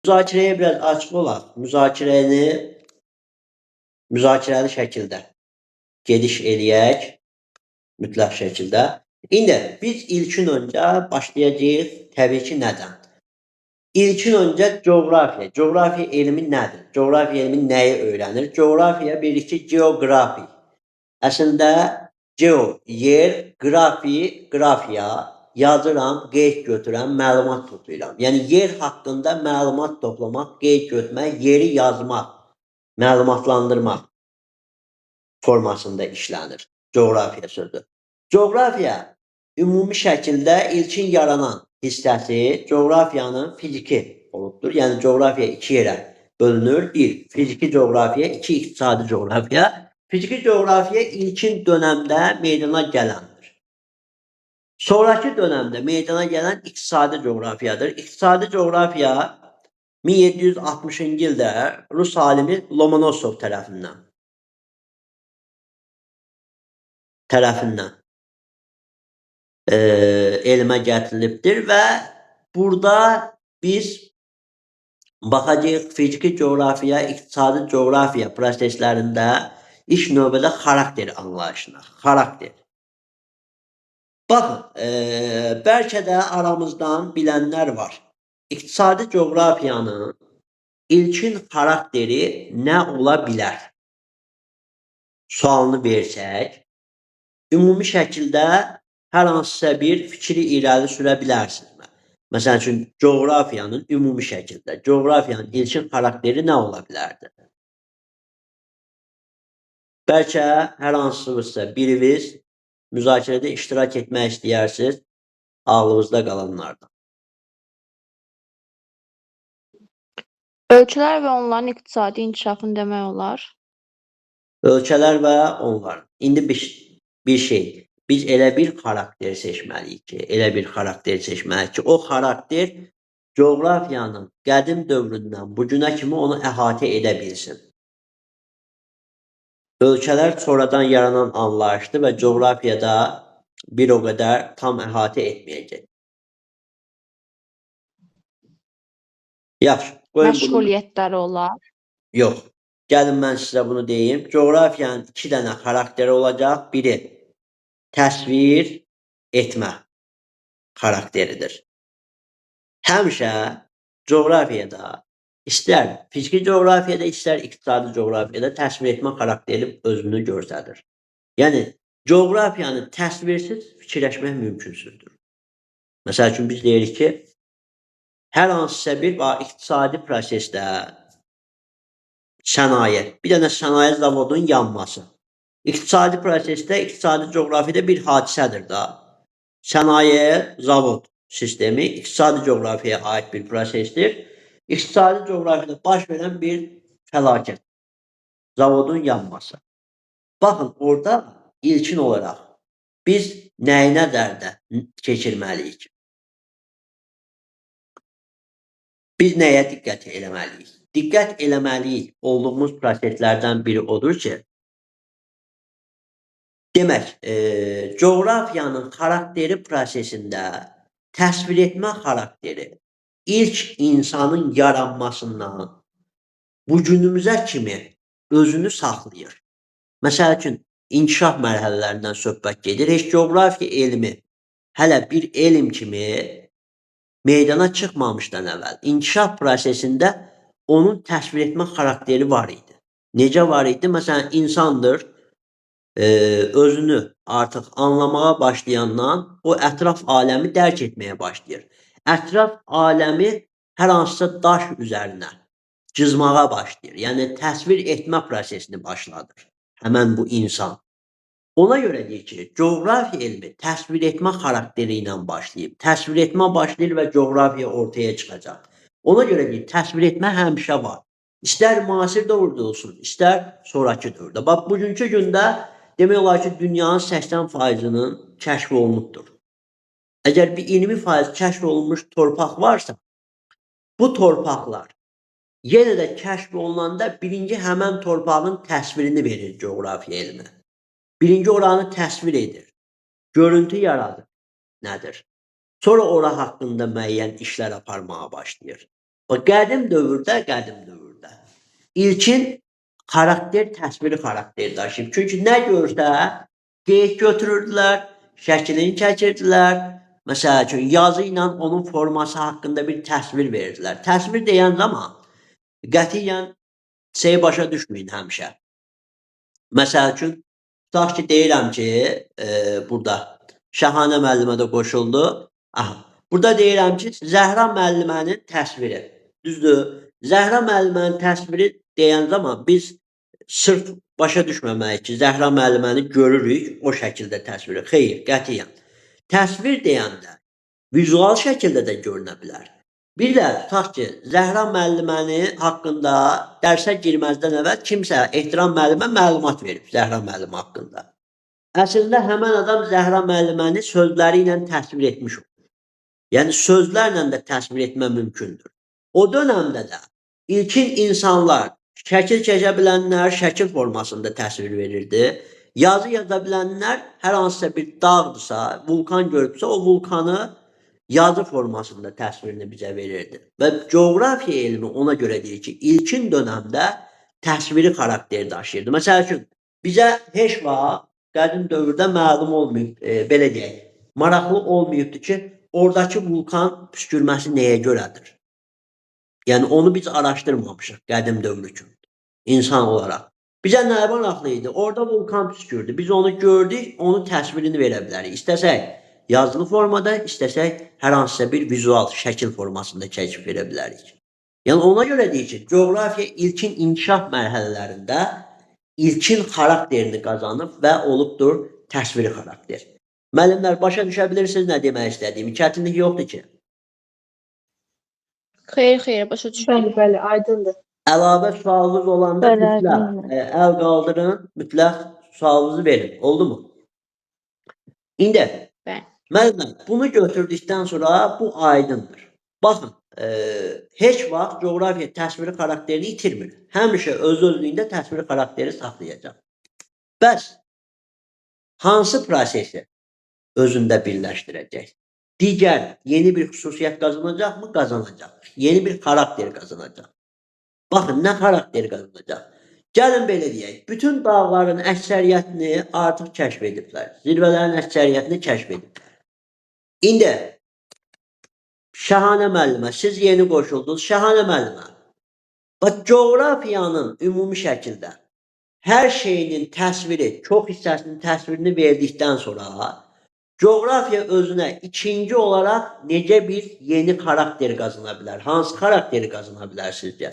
Müzakirəyə biraz açıq olaq. Müzakirəli şəkildə gediş eləyək mütləq şəkildə. İndi biz ilkin öncə başlayacağıq təbii ki, nədən? İlkin öncə coğrafiya. Coğrafiya elmi nədir? Coğrafiya elmi nəyi öyrənir? Coğrafiya bilirik ki, geoqrafi. Əslində geo yer, qrafiya yazıram, qeyd götürəm, məlumat toplayıram. Yəni yer haqqında məlumat toplamaq, qeyd götürmək, yeri yazmaq, məlumatlandırmaq formasında işlənir coğrafiya sözü. Coğrafiya ümumi şəkildə ilkin yaranan hissəsi coğrafiyanın fiziki olubdur. Yəni coğrafiya iki yerə bölünür. Bir, fiziki coğrafiya, iki, iqtisadi coğrafiya. Fiziki coğrafiya ilkin dönəmdə meydana gələndir. Sonraki dönəmdə meydana gələn iqtisadi coğrafiyadır. İqtisadi coğrafiya 1760-cı ildə Rus alimi Lomonosov tərəfindən elmə gətirilibdir və burada biz baxacağıq fiziki coğrafiya, iqtisadi coğrafiya proseslərində ilk növbədə xarakter anlayışına. Xarakter. Baxın, bəlkə də aramızdan bilənlər var. İqtisadi coğrafiyanın ilkin xarakteri nə ola bilər? Sualını versək, ümumi şəkildə hər hansısa bir fikri irəli sürə bilərsiniz. Məsəl üçün, coğrafiyanın ümumi şəkildə, coğrafiyanın ilkin xarakteri nə ola bilərdi? Bəlkə hər hansısa biriniz müzakirədə iştirak etmək istəyirsiniz, ağlınızda qalanlardan. Ölkələr və onların iqtisadi inkişafını demək olar. Ölkələr və onların. İndi bir şey, biz elə bir xarakter seçməliyik ki, o xarakter coğrafiyanın qədim dövründən bu günə kimi onu əhatə edə bilsin. Ölkələr sonradan yaranan anlayışdır və coğrafiyada bir o qədər tam əhatə etməyəcək. Yaxşı. Məşğuliyyətləri olar. Yox. Gəlin mən sizə bunu deyim. Coğrafiyanın iki dənə xarakteri olacaq. Biri təsvir etmə xarakteridir. Həmişə coğrafiyada, istər fiziki coğrafiyada, istər iqtisadi coğrafiyada təsvir etmə xarakteri özünü göstərir. Yəni, coğrafiyanı təsvirsiz fikirləşmək mümkünsüzdür. Məsəl üçün, biz deyirik ki, hər hansısa bir iqtisadi prosesdə sənaye, bir dənə sənaye zavodun yanması. İqtisadi prosesdə, iqtisadi coğrafiyada bir hadisədir da. Sənaye, zavod sistemi iqtisadi coğrafiyaya aid bir prosesdir. İqtisadi coğrafiyada baş verən bir fəlakət. Zavodun yanması. Baxın, orada ilkin olaraq biz nəyi nəzərdə keçirməliyik? Biz nəyə diqqət eləməliyik? Diqqət eləməliyik olduğumuz proseslərdən biri odur ki, demək, coğrafiyanın xarakteri prosesində təsvir etmə xarakteri ilk insanın yaranmasından bu günümüzə kimi özünü saxlayır. Məsəl üçün, inkişaf mərhələlərindən söhbət gedir. Heç coğrafiya elmi hələ bir elm kimi meydana çıxmamışdan əvvəl inkişaf prosesində onun təsvir etmə xarakteri var idi. Necə var idi? Məsələn, insandır, özünü artıq anlamağa başlayandan o ətraf aləmi dərk etməyə başlayır. Ətraf aləmi hər hansısa daş üzərinə cızmağa başlayır. Yəni, təsvir etmə prosesini başladır həmən bu insan. Ona görə deyir ki, coğrafiya elmi təsvir etmə xarakteri ilə başlayıb. Təsvir etmə başlayır və coğrafiya ortaya çıxacaq. Ona görə deyir, təsvir etmə həmişə var. İstər müasir dövrdə olsun, istər sonraki dövrdə. Bax, bugünkü gündə demək olar ki, dünyanın 80%-nin kəşf olunubdur. Əgər bir 20% kəşf olunmuş torpaq varsa, bu torpaqlar yenə də kəşf olunanda birinci həmən torpağın təsvirini verir coğrafiya elmi. Birinci oranı təsvir edir, görüntü yaradır, nədir? Sonra ora haqqında müəyyən işlər aparmağa başlayır. O qədim dövrdə ilkin xarakter təsviri xarakteri daşıyıb. Çünki nə görsə qeyd götürürdülər, şəklini çəkirdilər. Məsəl üçün yazı ilə onun forması haqqında bir təsvir verirdilər. Təsvir deyən zaman qətiyyən şey başa düşməyin həmişə. Məsəl üçün tutaq ki, deyirəm ki, burada Şahanə müəllimə də qoşuldu. Aha, burada deyirəm ki, Zəhra müəllimənin təsviri. Düzdür? Zəhra müəllimənin təsviri deyən zaman biz sırf başa düşməməliyik ki, Zəhra müəlliməni görürük, o şəkildə təsviri. Xeyr, qətiyyən. Təsvir deyəndə vizual şəkildə də görünə bilər. Bir də tutaq ki, Zəhra müəlliməni haqqında dərsə girməzdən əvvəl kimsə Ehtiram müəllimə məlumat verib Zəhra müəllimə haqqında. Əslində həmin adam Zəhra müəlliməni sözləri ilə təsvir etmiş olur. Yəni sözlərlə də təsvir etmə mümkündür. O dövrdə də ilkin insanlar şəkil çəkə bilənlər şəkil formasında təsvir verirdi. Yazı yaza bilənlər hər hansısa bir dağdırsa, vulkan görübsə, o vulkanı yazı formasında təsvirini bizə verirdi. Və coğrafiya elmi ona görə deyir ki, ilkin dövrdə təsviri xarakteri daşıyırdı. Məsəl üçün, bizə heç vaxt qədim dövrdə məlum olmayıb, belə deyək, maraqlı olmayıbdı ki, oradakı vulkan püskürməsi nəyə görədir? Yəni, onu biz araşdırmamışıq qədim dövr üçün, insan olaraq. Bizə nə maraqlı idi? Orada vulkan püskürdü. Biz onu gördük, onun təsvirini verə bilərik. İstəsək yazılı formada, istəsək hər hansısa bir vizual şəkil formasında kəşf verə bilərik. Yəni, ona görə deyir ki, coğrafiya ilkin inkişaf mərhələlərində ilkin xarakterini qazanıb və olubdur təsviri xarakter. Müəllimlər, başa düşə bilirsiniz nə demək istədiyimi? Çətinlik yoxdur ki. Xeyr, başa düşdüm. Bəli, aydındır. Əlavə sualınız olanda Bəli, mütləq aydındır. əl qaldırın, mütləq sualınızı verin. Oldu mu? İndi Bəli. müəllimlər, bunu götürdükdən sonra bu aydındır. Baxın, heç vaxt coğrafiya təsviri xarakterini itirmir. Həmişə öz-özlüyündə təsviri xarakteri saxlayacaq. Bəs hansı prosesi özündə birləşdirəcək? Digər yeni bir xüsusiyyət qazanacaqmı? Qazanacaq. Yeni bir xarakter qazanacaq. Baxın, nə xarakter qazanacaq? Gəlin belə deyək, bütün dağların əksəriyyətini artıq kəşf ediblər. Zirvələrin əksəriyyətini kəşf ediblər. İndi, Şahanə müəllimə, siz yeni qoşuldunuz. Şahanə müəllimə, bax, coğrafiyanın ümumi şəkildə hər şeyinin təsviri, çox hissəsinin təsvirini verdikdən sonra coğrafiya özünə ikinci olaraq necə bir yeni xarakter qazana bilər? Hansı xarakteri qazana bilər sizcə?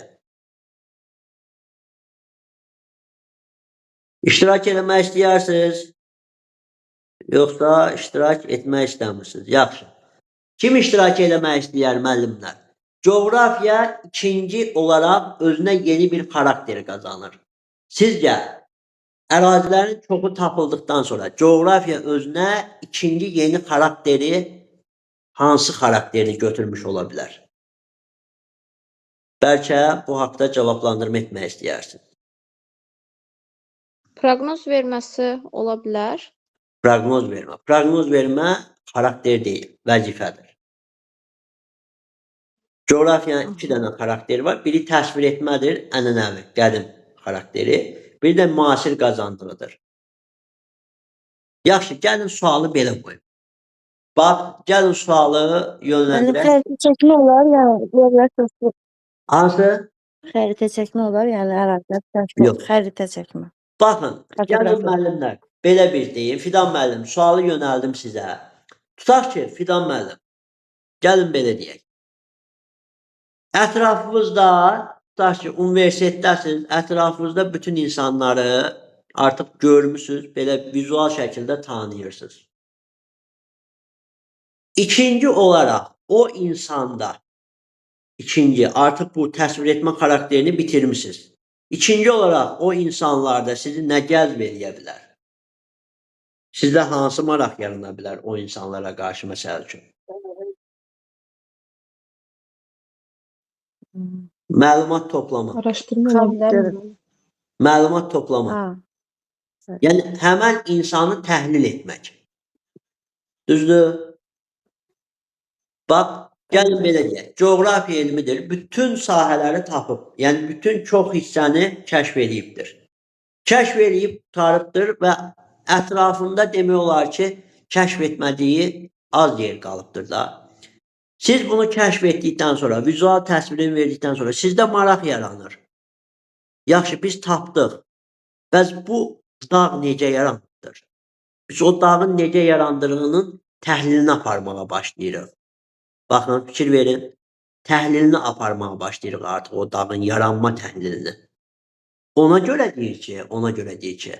İştirak etmək istəyirsiniz? Yoxsa iştirak etmək istəmirsiniz? Yaxşı. Kim iştirak etmək istəyər müəllimlər? Coğrafiya ikinci olaraq özünə yeni bir xarakteri qazanır. Sizcə, ərazilərin çoxu tapıldıqdan sonra coğrafiya özünə ikinci yeni xarakteri, hansı xarakterini götürmüş ola bilər? Bəlkə bu haqda cavablandırma etmək istəyirsiniz. Proqnoz verməsi ola bilər. Proqnoz vermə. Proqnoz vermə xarakter deyil, vəzifədir. Coğrafiyanın iki dənə xarakteri var. Biri təsvir etmədir, ənənəvi, qədim xarakteri. Bir də müasir qazandığıdır. Yaxşı, gəlin sualı belə qoyun. Bax, gəlin sualı yönləndirək. Xəritə çəkmə olar, yəni yerlər çoxdur. Hansı? Xəritə çəkmə olar, yəni ərazilər çoxdur. Yox. Xəritə çəkmə. Baxın, gəlin Fotoqrafiya. müəllimlər, belə bir deyim. Fidan müəllim, sualı yönəldim sizə. Tutaq ki, Fidan müəllim, gəlin belə deyək. Ətrafınızda, tutaq ki, universitetdəsiniz, ətrafınızda bütün insanları artıq görmüsünüz, belə vizual şəkildə tanıyırsınız. İkinci olaraq o insanda, artıq bu təsvir etmə xarakterini bitirmişsiniz. İkinci olaraq o insanlarda sizi nə cəlb edə bilər? Sizdə hansı maraq yarana bilər o insanlara qarşı məsəl üçün? Məlumat toplama. Araşdırma Xalq ola görür. bilərmi? Məlumat toplama. Ha. Yəni, həmən insanı təhlil etmək. Düzdür? Bax, Gəlin belə deyək, coğrafiya elmidir, bütün sahələri tapıb, yəni bütün çox hissəni kəşf edibdir. Kəşf edib qurtarıbdır və ətrafında demək olar ki, kəşf etmədiyi az yer qalıbdır da. Siz bunu kəşf etdikdən sonra, vizual təsvirini verdikdən sonra sizdə maraq yaranır. Yaxşı, biz tapdıq. Bəs bu dağ necə yaranmışdır? Biz o dağın necə yarandığının təhlilini aparmağa başlayırıq. Baxın, fikir verin. Təhlilini aparmağa başlayırıq artıq o dağın yaranma təhlilini. Ona görə deyir ki,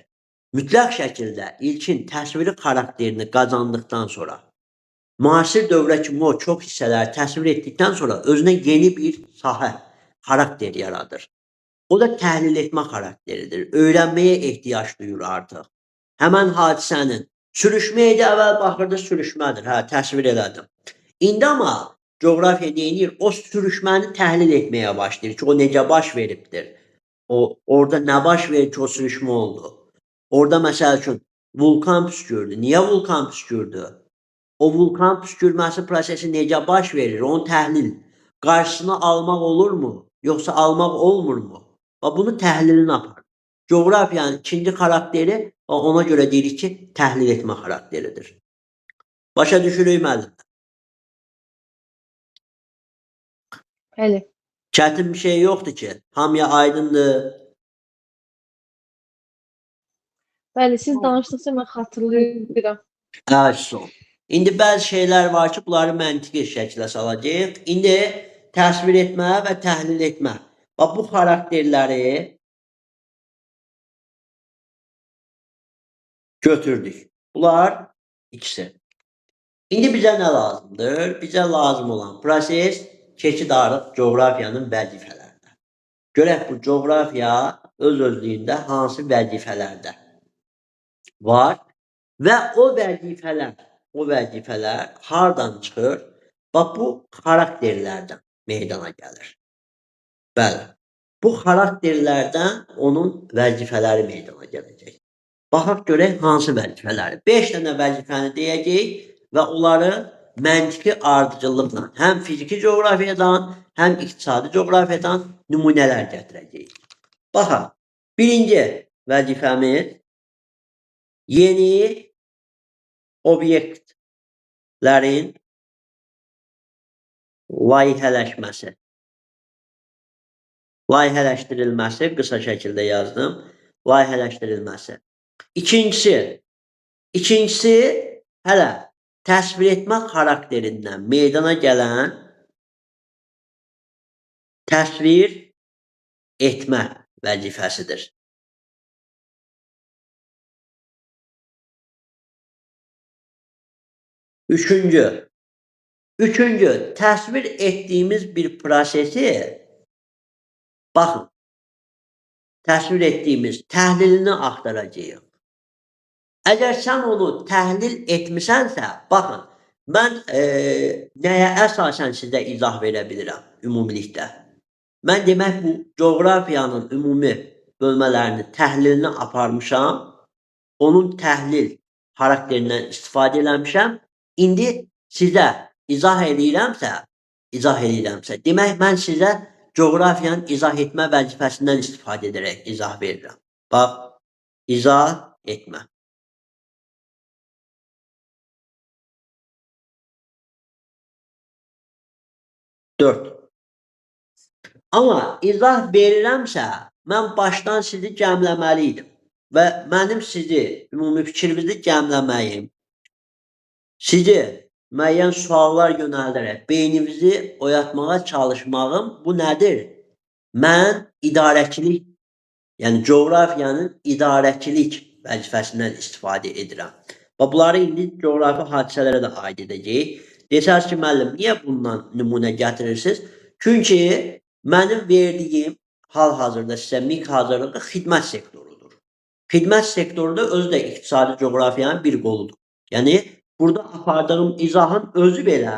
mütləq şəkildə ilkin təsviri xarakterini qazandıqdan sonra, müasir dövrə kimi o çox hissələri təsvir etdikdən sonra özünə yeni bir sahə, xarakter yaradır. O da təhlil etmə xarakteridir. Öyrənməyə ehtiyac duyur artıq. Həmən hadisənin sürüşmə idi, əvvəl baxırdı sürüşmədir. Hə, təsvir elədim. İndi amma coğrafiya neyinir? O sürüşməni təhlil etməyə başlayır ki, o necə baş veribdir? Orada nə baş verir ki, o sürüşmə oldu? Orada məsəl üçün vulkan püskürdü. Niyə vulkan püskürdü? O vulkan püskürməsi prosesi necə baş verir? Onun təhlil. Qarşısını almaq olurmu? Yoxsa almaq olmurmu? Və bunu təhlilini apar. Coğrafiyanın ikinci xarakteri və ona görə deyirik ki, təhlil etmə xarakteridir. Başa düşürük müəllim? Bəli. Çətin bir şey yoxdur ki, hamıya aydındır. Bəli, siz danışdıqca mən xatırlayıram. Son. İndi bəzi şeylər var ki, bunları məntiqi şəklə salacağıq. İndi təsvir etmə və təhlil etmə. Bax, bu xarakterləri götürdük. Bunlar ikisi. İndi bizə nə lazımdır? Bizə lazım olan proses keçidarıq coğrafiyanın vəzifələrinə. Görək bu coğrafiya öz-özlüyündə hansı vəzifələrdə var və o vəzifələr hardan çıxır? Bax, bu xarakterlərdən meydana gəlir. Bəli, bu xarakterlərdən onun vəzifələri meydana gələcək. Baxaq görək hansı vəzifələri. 5 dənə vəzifəni deyəcəyik və onları məntiqi ardıcıllıqla həm fiziki coğrafiyadan, həm iqtisadi coğrafiyadan nümunələr gətirəcəyik. Baxaq, birinci vəzifəmiz yeni obyektlərin layihələşməsi. Layihələşdirilməsi, qısa şəkildə yazdım. Layihələşdirilməsi. İkincisi, hələ təsvir etmə xarakterindən meydana gələn təsvir etmə vəzifəsidir. Üçüncü, təsvir etdiyimiz bir prosesi, baxın, təsvir etdiyimiz təhlilini axtaracağıq. Əgər sən onu təhlil etmisənsə, baxın, mən nəyə əsasən sizə izah verə bilirəm ümumilikdə? Mən demək bu coğrafiyanın ümumi bölmələrini, təhlilini aparmışam, onun təhlil xarakterindən istifadə eləmişəm. İndi sizə izah eləyirəmsə, demək mən sizə coğrafiyanın izah etmə vəzifəsindən istifadə edərək izah verirəm. Bax, izah etmə. Amma izah verirəmsə, mən başdan sizi cəmləməliydim və mənim sizi, ümumi fikrinizi cəmləməyim, sizi müəyyən suallar yönəldərək beyninizi oyatmağa çalışmağım bu nədir? Mən idarəçilik, yəni coğrafiyanın idarəçilik vəzifəsindən istifadə edirəm. Və bunları indi coğrafi hadisələrə də aid edəcəyik. Desəz ki, müəllim, niyə bundan nümunə gətirirsiniz? Çünki mənim verdiyim hal-hazırda sizə mikro-hazırlıqda xidmət sektorudur. Xidmət sektoru da özü də iqtisadi coğrafiyanın bir qoludur. Yəni, burada apardığım izahın özü belə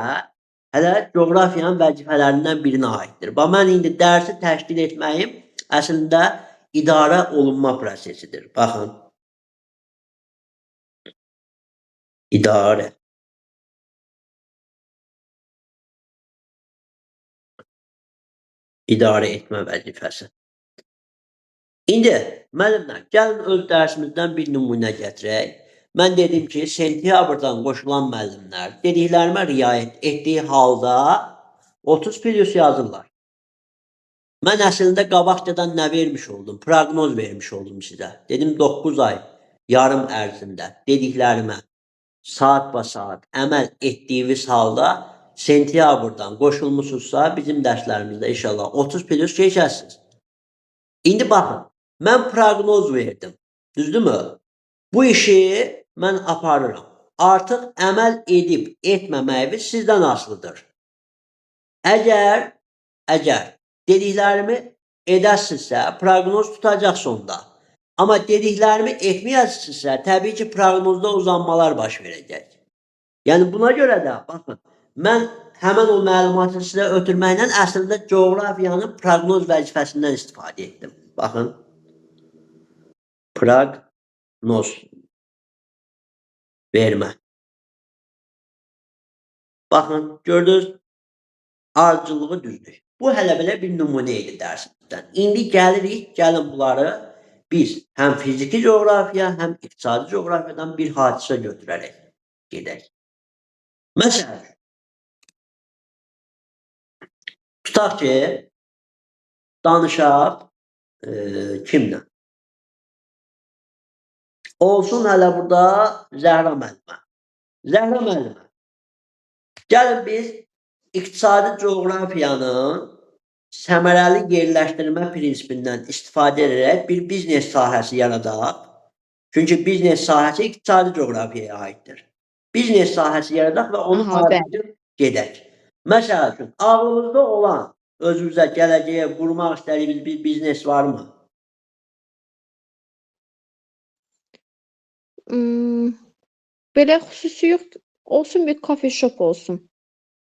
hələ coğrafiyanın vəzifələrindən birinə aiddir. Və mən indi dərsi təşkil etməyim əslində idarə olunma prosesidir. Baxın. İdarə. idarə etmə vəzifəsi. İndi müəllimlər, gəlin öz dərsimizdən bir nümunə gətirək. Mən dedim ki, sentyabrdan qoşulan müəllimlər dediklərimə riayət etdiyi halda 30+ yazırlar. Mən əslində qabaqcadan nə vermiş oldum? Proqnoz vermiş oldum sizə. Dedim 9 ay yarım ərzində dediklərimə saat əməl etdiyiniz halda sentyabrdan qoşulmusunuzsa bizim dərslərimizdə inşallah 30+ keçərsiniz. İndi baxın, mən proqnoz verdim. Düzdürmü? Bu işi mən aparıram. Artıq əməl edib etməməyiniz sizdən asılıdır. Əgər dediklərimi edərsinizsə, proqnoz tutacaq sonda. Amma dediklərimi etməyəsinizsə, təbii ki, proqnozda uzanmalar baş verəcək. Yəni buna görə də baxın, mən həmin o məlumatı sizə ötürməklə əslində coğrafiyanın proqnoz vəzifəsindən istifadə etdim. Baxın. Proqnoz vermə. Baxın, gördünüz? Ardıcılığı düzdür. Bu hələ belə bir nümunə idi dərsimizdən. İndi gəlin bunları biz həm fiziki coğrafiya, həm iqtisadi coğrafiyadan bir hadisə götürərək gedək. Məsələn, tutaq ki, danışaq kimlə? Olsun hələ burada Zəhra müəllimə. Zəhra müəllimə, gəlin biz iqtisadi coğrafiyanın səmərəli yerləşdirmə prinsipindən istifadə edərək bir biznes sahəsi yaradaq. Çünki biznes sahəsi iqtisadi coğrafiyaya aiddir. Biznes sahəsi yaradaq və onu ardınca gedək. Məsəl üçün, ağlınızda olan özünüzə gələcəyə qurmaq istədiyiniz bir biznes varmı? Belə xüsusi yox, olsun bir coffee shop olsun.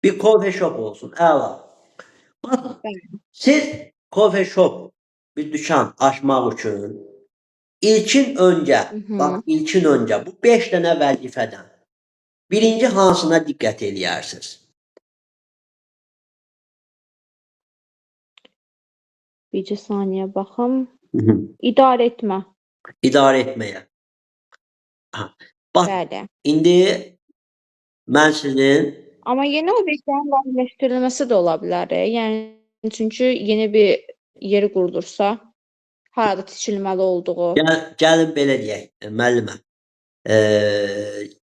Bir coffee shop olsun, əla. Baxın, siz coffee shop, bir dükan açmaq üçün ilkin öncə bu 5 dənə vəzifədən birinci hansına diqqət eləyərsiniz? Bircə saniyə baxım. İdarə etmə. İdarə etməyə. Bax, Bəli. indi mən sizin Amma yeni obyektlərin layihələşdirilməsi də ola bilər. Yəni çünki yeni bir yeri qurulursa, harada tikilməli olduğu. Gəlin belə deyək, müəllimə.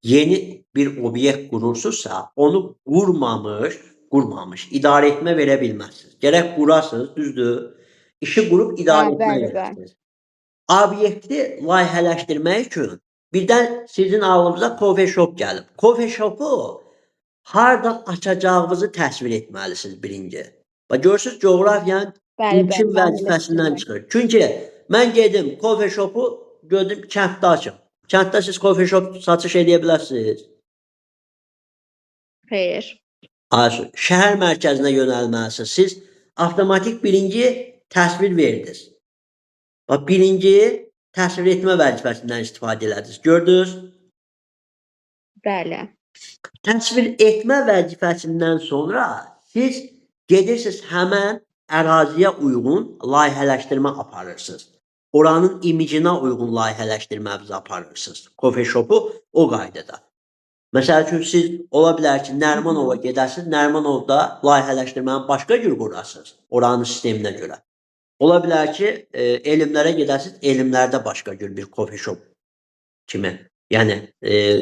Yeni bir obyekt qurursunuzsa, onu qurmamış idarə etmə verə bilməzsiniz. Gərək qurasınız, düzdür? İşi qurub idarə etmə verəsiniz. Obyekti layihələşdirmək üçün birdən sizin ağlınıza coffee shop gəlib. Coffee shop'u harda açacağınızı təsvir etməlisiniz birinci. Bax, görürsünüz, coğrafiyanın ilkin vəzifəsindən çıxır. Çünki mən gedim coffee shop'u gördüm kənddə açım. Kənddə siz coffee shop satış edə bilərsiniz? Xeyr. Şəhər mərkəzinə yönəlməlisiniz. Siz avtomatik birinci təsvir verdiniz. Bax, birinci təsvir etmə vəzifəsindən istifadə elədiniz. Gördünüz? Bəli. Təsvir etmə vəzifəsindən sonra siz gedirsiniz həmən əraziyə uyğun layihələşdirmə aparırsınız. Oranın imicinə uyğun layihələşdirmənizi aparırsınız. Coffee shop'u o qaydada. Məsəl üçün siz ola bilər ki, Nərimanova gedəsiniz, Nərimanovda layihələşdirməni başqa cür qurarsınız oranın sisteminə görə. Ola bilər ki, elmlərə gedəsiniz, elmlərdə başqa cür bir coffee shop kimi. Yəni,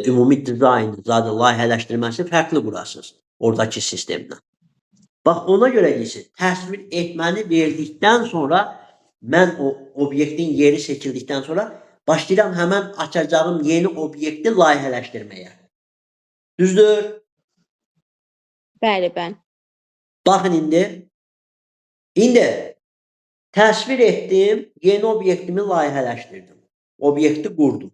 ümumi dizayn, layihələşdirməsi fərqli qurarsınız oradakı sistemlə. Bax, ona görə deyirsiniz, təsvir etməni verdikdən sonra, mən o obyektin yeri seçildikdən sonra başlayıram həmən açacağım yeni obyekti layihələşdirməyə. Düzdür? Bəli, bəli. Baxın indi təsvir etdim, yeni obyektimi layihələşdirdim. Obyekti qurdum.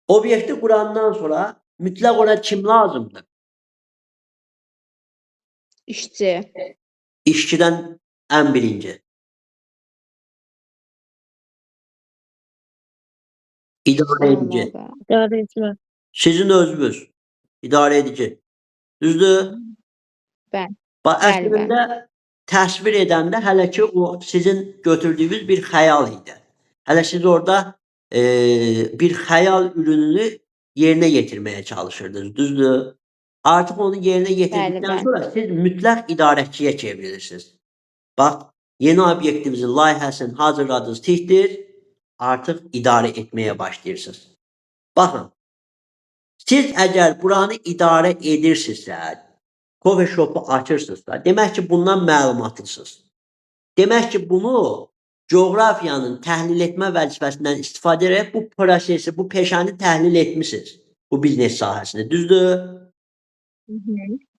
Obyekti qurandan sonra mütləq ona kim lazımdır? İşçi. İşçidən ən birinci. İdarə edici. İdarə etmə. Sizin özünüz. İdarə edici. Düzdür? Bəli. Bax, əslində təsvir edəndə hələ ki o sizin götürdüyünüz bir xəyal idi. Hələ siz orada bir xəyal ürününü yerinə yetirməyə çalışırdınız, düzdür? Artıq onu yerinə Bəli, yetirdikdən bəli. sonra siz mütləq idarəçiyə çevrilirsiniz. Bax, yeni obyektinizin layihəsini hazırladınız, tikdir, artıq idarə etməyə başlayırsınız. Baxın, siz əgər buranı idarə edirsinizsə, coffee shop'u açırsınızsa, demək ki, bundan məlumatlısınız. Demək ki, bunu coğrafiyanın təhlil etmə vəzifəsindən istifadə edərək bu prosesi, bu peşəni təhlil etmisiniz. Bu biznes sahəsini, düzdür?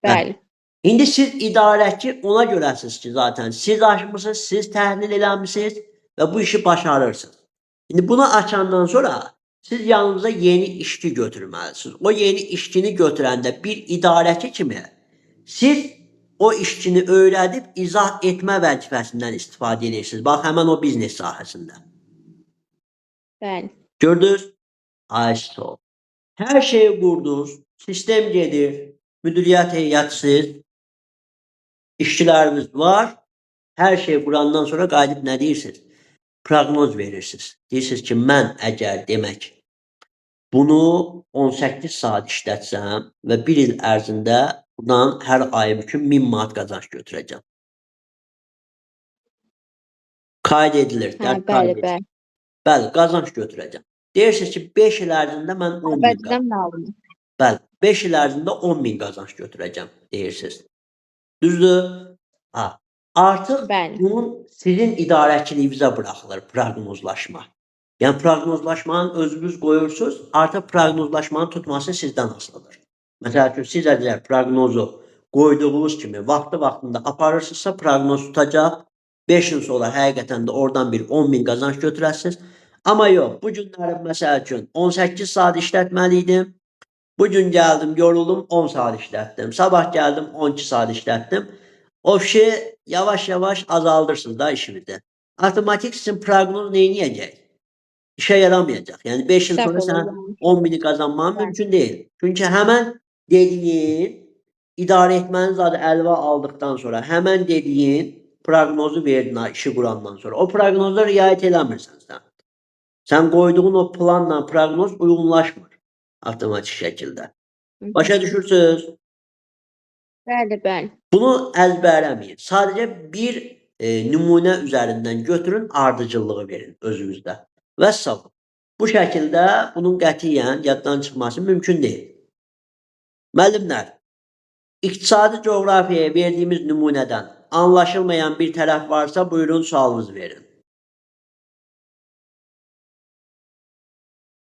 Bəli. İndi siz idarəçi ona görəsiniz ki, zaten siz açmısınız, siz təhlil eləmisiniz və bu işi başarırsınız. İndi bunu açandan sonra siz yanınıza yeni işçi götürməlisiniz. O yeni işçini götürəndə bir idarəçi kimi siz o işçini öyrədib izah etmə vəzifəsindən istifadə edirsiniz. Bax, həmən o biznes sahəsində. Bəli. Gördünüz? ISO. Hər şeyi qurdunuz, sistem gedir, müdiriyyət heyətsiniz, işçilərimiz var. Hər şey qurandan sonra qayıdıb nə deyirsiniz? Proqnoz verirsiniz. Deyirsiniz ki, mən əgər demək bunu 18 saat işlətsəm və 1 il ərzində buradan hər ayım üçün 1000 manat qazanc götürəcəm. Qayd edilir. Hə, bəli, bəli. Bəli, qazanc götürəcəm. Deyirsiniz ki, 5 il ərzində mən 10 min Əvvəlcədən məlumat. Bəli, 5 il ərzində 10 min qazanc götürəcəm deyirsiniz. Düzdür? Ha, artıq Bəli. bunun sizin idarəçiliyinizə buraxılır proqnozlaşma. Yəni proqnozlaşmanı özünüz qoyursunuz, artıq proqnozlaşmanın tutması sizdən asılıdır. Məsəl üçün siz əgər proqnozu qoyduğunuz kimi vaxtında aparırsınızsa proqnoz tutacaq. 5 il sonra həqiqətən də oradan bir 10 min qazanc götürəsiniz. Amma yox, bu günləri məsəl üçün 18 saat işlətməli idim. Bu gün gəldim, yoruldum, 10 saat işlətdim. Sabah gəldim, 12 saat işlətdim. O şey yavaş-yavaş azaldırsınız da işinizi. Avtomatik sizin proqnoz neyniyəcək? İşə yaramayacaq. Yəni 5 il sonra sən 10 mini qazanman mümkün deyil. Çünki həmən dediyin idarə etmənin zadı əlva aldıqdan sonra həmən dediyin proqnozu verdin işi qurandan sonra. O proqnozda riayət eləmirsən sən. Sən qoyduğun o planla proqnoz uyğunlaşmır avtomatik şəkildə. Başa düşürsünüz? Bəli, bəli. Bunu əzbərləməyin. Sadəcə bir nümunə üzərindən götürün, ardıcıllığı verin özünüzdə. Vəssalam. Bu şəkildə bunun qətiyyən yaddan çıxması mümkün deyil. Müəllimlər, iqtisadi coğrafiyaya verdiyimiz nümunədən anlaşılmayan bir tərəf varsa buyurun sualınızı verin.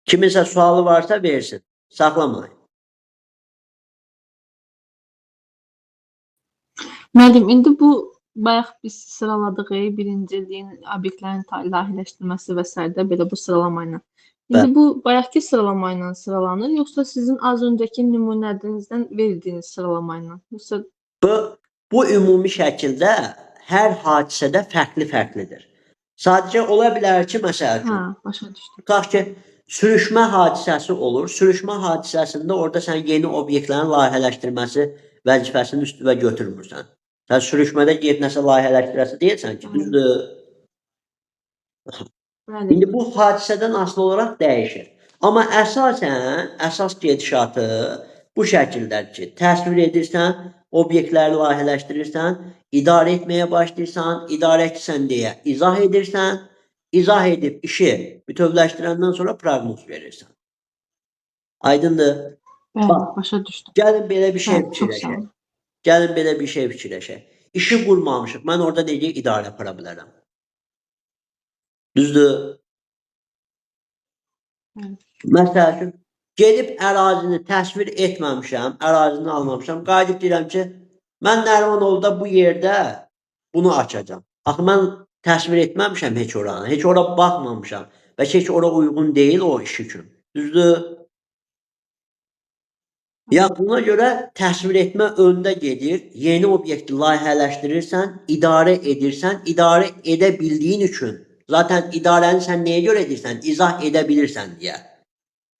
Kiminsə sualı varsa versin. Saxlamayın. Müəllim, indi bu bayaq biz sıraladıq birinci ilin obyektlərin layihələşdirilməsi və s. belə bu sıralama ilə. İndi bu bayaqki sıralama ilə sıralanır, yoxsa sizin az öncəki nümunənizdən verdiyiniz sıralama ilə? Yoxsa Bu ümumi şəkildə hər hadisədə fərqli-fərqlidir. Sadəcə ola bilər ki, məsəl üçün, başa düşdüm. tutaq ki, sürüşmə hadisəsi olur. Sürüşmə hadisəsində orada sən yeni obyektlərin layihələşdirilməsi vəzifəsini üstünə götürmürsən. Sən sürüşmədə gedib nəsə layihələşdirəsi deyirsən ki, düzdür? Bəli. İndi bu hadisədən asılı olaraq dəyişir. Amma əsasən, əsas gedişatı bu şəkildədir ki, təsvir edirsən, obyektləri layihələşdirirsən, idarə etməyə başlayırsan, idarəçisən deyə izah edirsən, izah edib işi bütövləşdirəndən sonra proqnoz verirsən. Aydındır? Bəli, başa düşdüm. Gəlin belə bir şey Çox sağ fikirləşək. olun. Gəlin belə bir şey fikirləşək. İşi qurmamışıq. Mən orada necə idarə apara bilərəm? Düzdür? Bəli. Məsəl üçün, gedib ərazini təsvir etməmişəm, ərazini almamışam. Qayıdıb deyirəm ki, mən Nərimanovda bu yerdə bunu açacağam. Axı mən təsvir etməmişəm heç oranı. Heç ora baxmamışam. Və heç ora uyğun deyil o iş üçün. Düzdür? Ya buna görə təsvir etmə öndə gedir. Yeni obyekti layihələşdirirsən, idarə edirsən, idarə edə bildiyin üçün. Zaten idarəni sən nəyə görə edirsən? İzah edə bilirsən deyə.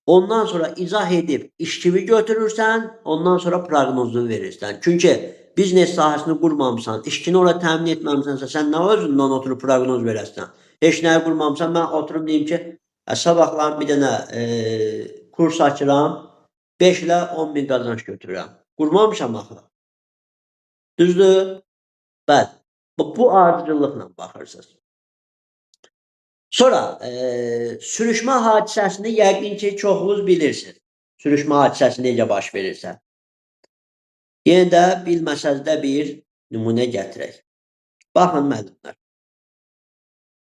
Ondan sonra izah edib işçivi götürürsən, ondan sonra proqnozunu verirsən. Çünki biznes sahəsini qurmamısan, işçini ora təmin etməmisənsə, sən nə özündən oturub proqnoz verəsən? Heç nəyi qurmamısan, mən oturum deyim ki, sabahlan bir dənə kurs açıram, 5 ilə 10 min qazanc götürürəm. Qurmamışam axı. Düzdür? Bəli. Bu ardıcıllıqla baxırsınız. Sonra sürüşmə hadisəsini yəqin ki, çoxunuz bilirsiniz. Sürüşmə hadisəsi necə baş verirsə. Yenə də bilməsəz də bir nümunə gətirək. Baxın müəllimlər.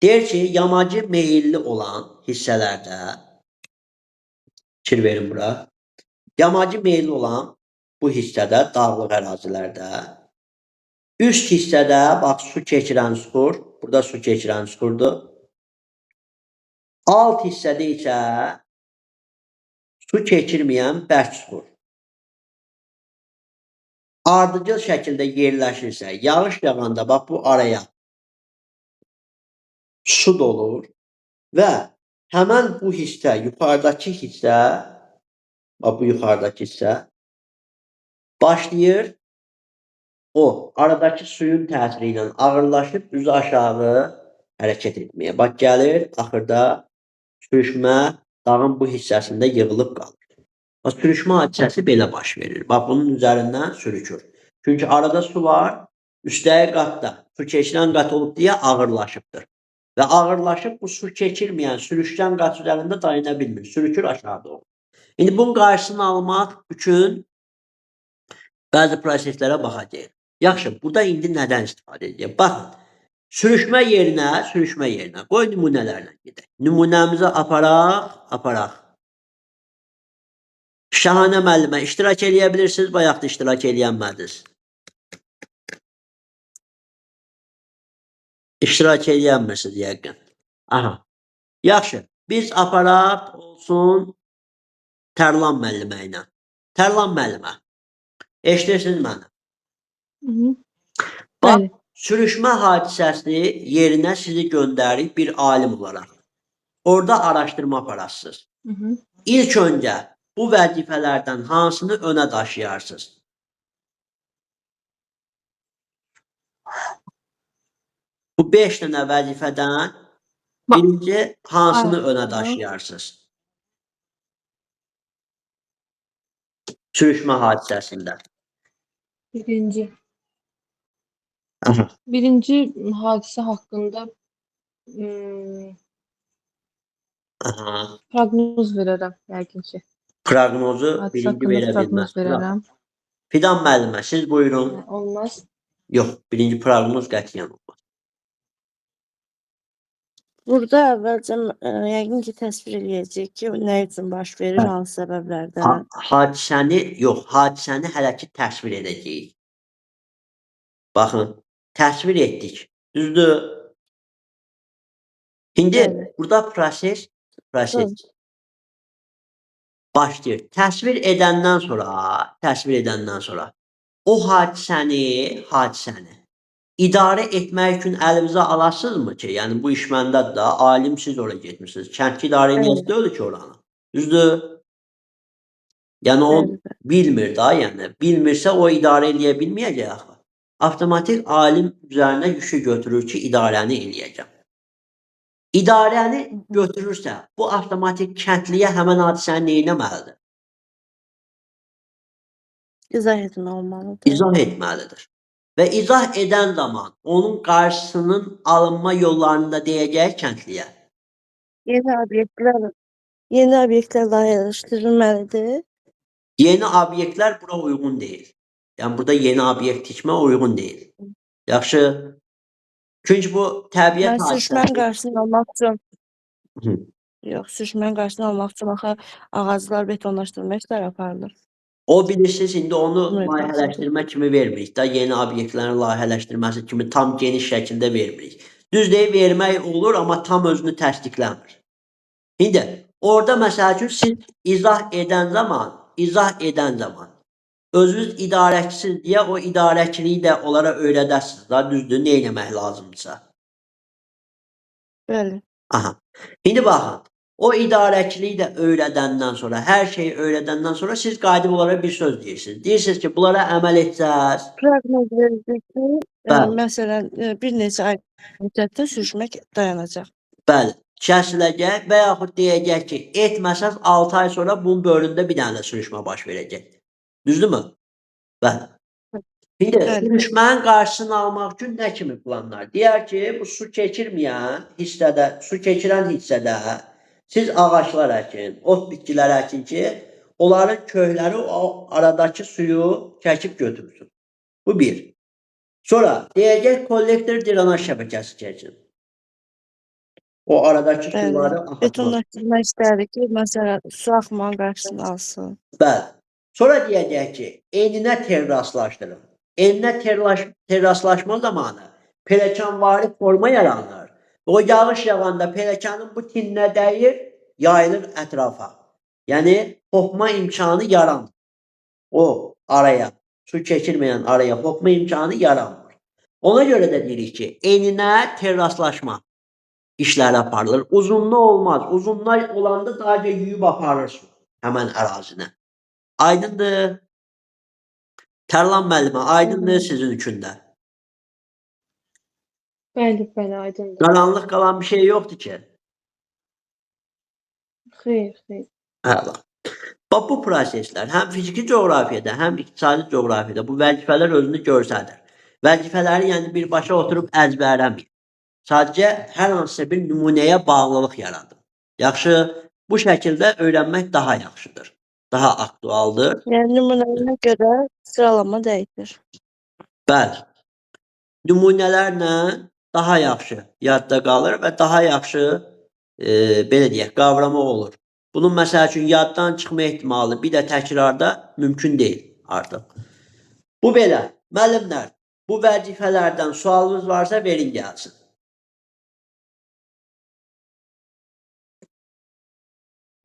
Deyir ki, yamacı meyilli olan hissələrdə fikir verin bura. Yamacı meyilli olan bu hissədə, dağlıq ərazilərdə üst hissədə bax su keçirən suxur, burada su keçirən suxurdur. Alt hissədə isə su keçirməyən bərk suxur. Ardıcıl şəkildə yerləşirsə, yağış yağanda bax bu araya su dolur və həmən bu hissə, yuxarıdakı hissə, bax bu yuxarıdakı hissə başlayır o aradakı suyun təsiri ilə ağırlaşıb üzü aşağı hərəkət etməyə. Bax gəlir, axırda sürüşmə dağın bu hissəsində yığılıb qalır. Bax, sürüşmə hadisəsi belə baş verir. Bax, bunun üzərindən sürükür. Çünki arada su var, üstəyə qatda su keçirən qat olub deyə ağırlaşıbdır. Və ağırlaşıb bu su keçirməyən, sürüşkən qat üzərində dayana bilmir. Sürükür aşağı doğru. İndi bunun qarşısını almaq üçün bəzi proseslərə baxacağıq. Yaxşı, burada indi nədən istifadə edəcək? Baxın, sürüşmə yerinə, qoy nümunələrlə gedək. Nümunəmizi aparaq. Şahanə müəllimə, iştirak eləyə bilirsiniz, bayaq da iştirak eləyənmədiniz. İştirak eləyənmirsiniz yəqin. Aha. Yaxşı, biz aparaq olsun Tərlan müəllimə ilə. Tərlan müəllimə, eşidirsiniz məni? Bax, sürüşmə hadisəsi yerinə sizi göndərir bir alim olaraq. Orada araşdırma aparasınız. İlk öncə bu vəzifələrdən hansını önə daşıyarsınız? Bu 5 dənə vəzifədən birinci hansını önə daşıyarsınız? Sürüşmə hadisəsində. Birinci hadisə haqqında proqnoz verərəm yəqin ki. Proqnozu Hadisə birinci haqqında verə proqnoz bilməz. verərəm. Fidan müəllimə, siz buyurun. Olmaz. Yox, birinci proqnoz qətiyyən olmaz. Burada əvvəlcə yəqin ki, təsvir eləyəcək ki, nə üçün baş verir, hansı səbəblərdən. Hadisəni hələ ki təsvir edəcəyik. Baxın, təsvir etdik. Düzdür? İndi burada proses başlayır. Təsvir edəndən sonra o hadisəni idarə etmək üçün əlinizə alasınızmı ki, yəni bu iş məndədir da, alim siz oraya getmişsiniz. Kəndki idarə edəcək deyil ki oranı. Düzdür? Yəni o bilmir da, yəni bilmirsə o idarə eləyə bilməyəcək axı. Avtomatik alim üzərinə yükü götürür ki, idarəni eləyəcəm. İdarəni götürürsə, bu avtomatik kəndliyə həmən hadisəni nə etməlidir? İzah etmə olmalıdır. İzah etməlidir. Və izah edən zaman onun qarşısının alınma yollarını da deyəcək kəndliyə. Yeni obyektlər layihələşdirilməlidir. Yeni obyektlər bura uyğun deyil. Yəni burada yeni obyekt tikmə uyğun deyil. Yaxşı. Çünki bu təbiət hadisəsi. Sürüşmənin qarşısını almaq üçün. Yox, sürüşmənin qarşısını almaq üçün axı ağaclar betonlaşdırma işləri aparılır. O bilirsiniz, indi onu layihələşdirmə kimi vermirik da, yeni obyektlərin layihələşdirməsi kimi tam geniş şəkildə vermirik. Düz deyib vermək olur, amma tam özünü təsdiqləmir. İndi orada məsəl üçün siz izah edən zaman özünüz idarəçisiz deyə o idarəçiliyi də onlara öyrədəsiniz da, düzdür, nə etmək lazımdırsa. Bəli. Aha. İndi baxın, O idarəçiliyi də öyrədəndən sonra, hər şeyi öyrədəndən sonra siz qayıdıb onlara bir söz deyirsiniz. Deyirsiniz ki, bunlara əməl etsəz, Proqnoz verilir ki, bəli, məsələn, bir neçə ay müddətdə sürüşmək dayanacaq. bəli, kəsiləcək və yaxud deyəcək ki, etməsəz 6 ay sonra bunun böyründə bir dənə də sürüşmə baş verəcək. Düzdürmü? Bəli. İndi Bəli. sürüşmənin qarşısını almaq üçün nə kimi planlar? Deyər ki, bu su keçirməyən hissədə, su keçirən hissədə siz ağaclar əkin, ot bitkilər əkin ki, onların kökləri o aradakı suyu çəkib götürsün. Bu bir. Sonra deyəcək kollektor drenaj şəbəkəsi çəksin. O aradakı Bəli. suları axıtmaq. Betonlaşdırma istərik ki, məsələn, su axımının qarşısını alsın. Bəli. Sonra deyəcək ki, eninə terraslaşdırın. Eninə terraslaşma zamanı pələkanvari forma yaranır. O yağış yağanda pələkanın bu tininə dəyir, yayılır ətrafa. Yəni, hopma imkanı yaranmır. O araya, su keçirməyən araya hopma imkanı yaranmır. Ona görə də deyirik ki, eninə terraslaşma işləri aparılır. Uzunluq olmaz. Uzunluq olanda daha yuyub aparırsın həmən ərazinə. Aydındır. Tərlan müəllimə, aydındır sizin üçün də. Bəli, bəli, aydındır. Qaranlıq qalan bir şey yoxdur ki. Xeyr, xeyr. Əla. Bax, bu proseslər həm fiziki coğrafiyada, həm iqtisadi coğrafiyada bu vəzifələr özünü göstərir. Vəzifələri yəni birbaşa oturub əzbərləmir. Sadəcə hər hansısa bir nümunəyə bağlılıq yaradır. Yaxşı, bu şəkildə öyrənmək daha yaxşıdır. Daha aktualdır. Yəni, nümunəyə görə sıralama dəyişir. Bəli. Nümunələrlə daha yaxşı yadda qalır və daha yaxşı belə deyək, qavramaq olur. Bunun məsəl üçün yaddan çıxma ehtimalı bir də təkrarda mümkün deyil artıq. Bu belə. Müəllimlər, bu vəzifələrdən sualınız varsa verin gəlsin.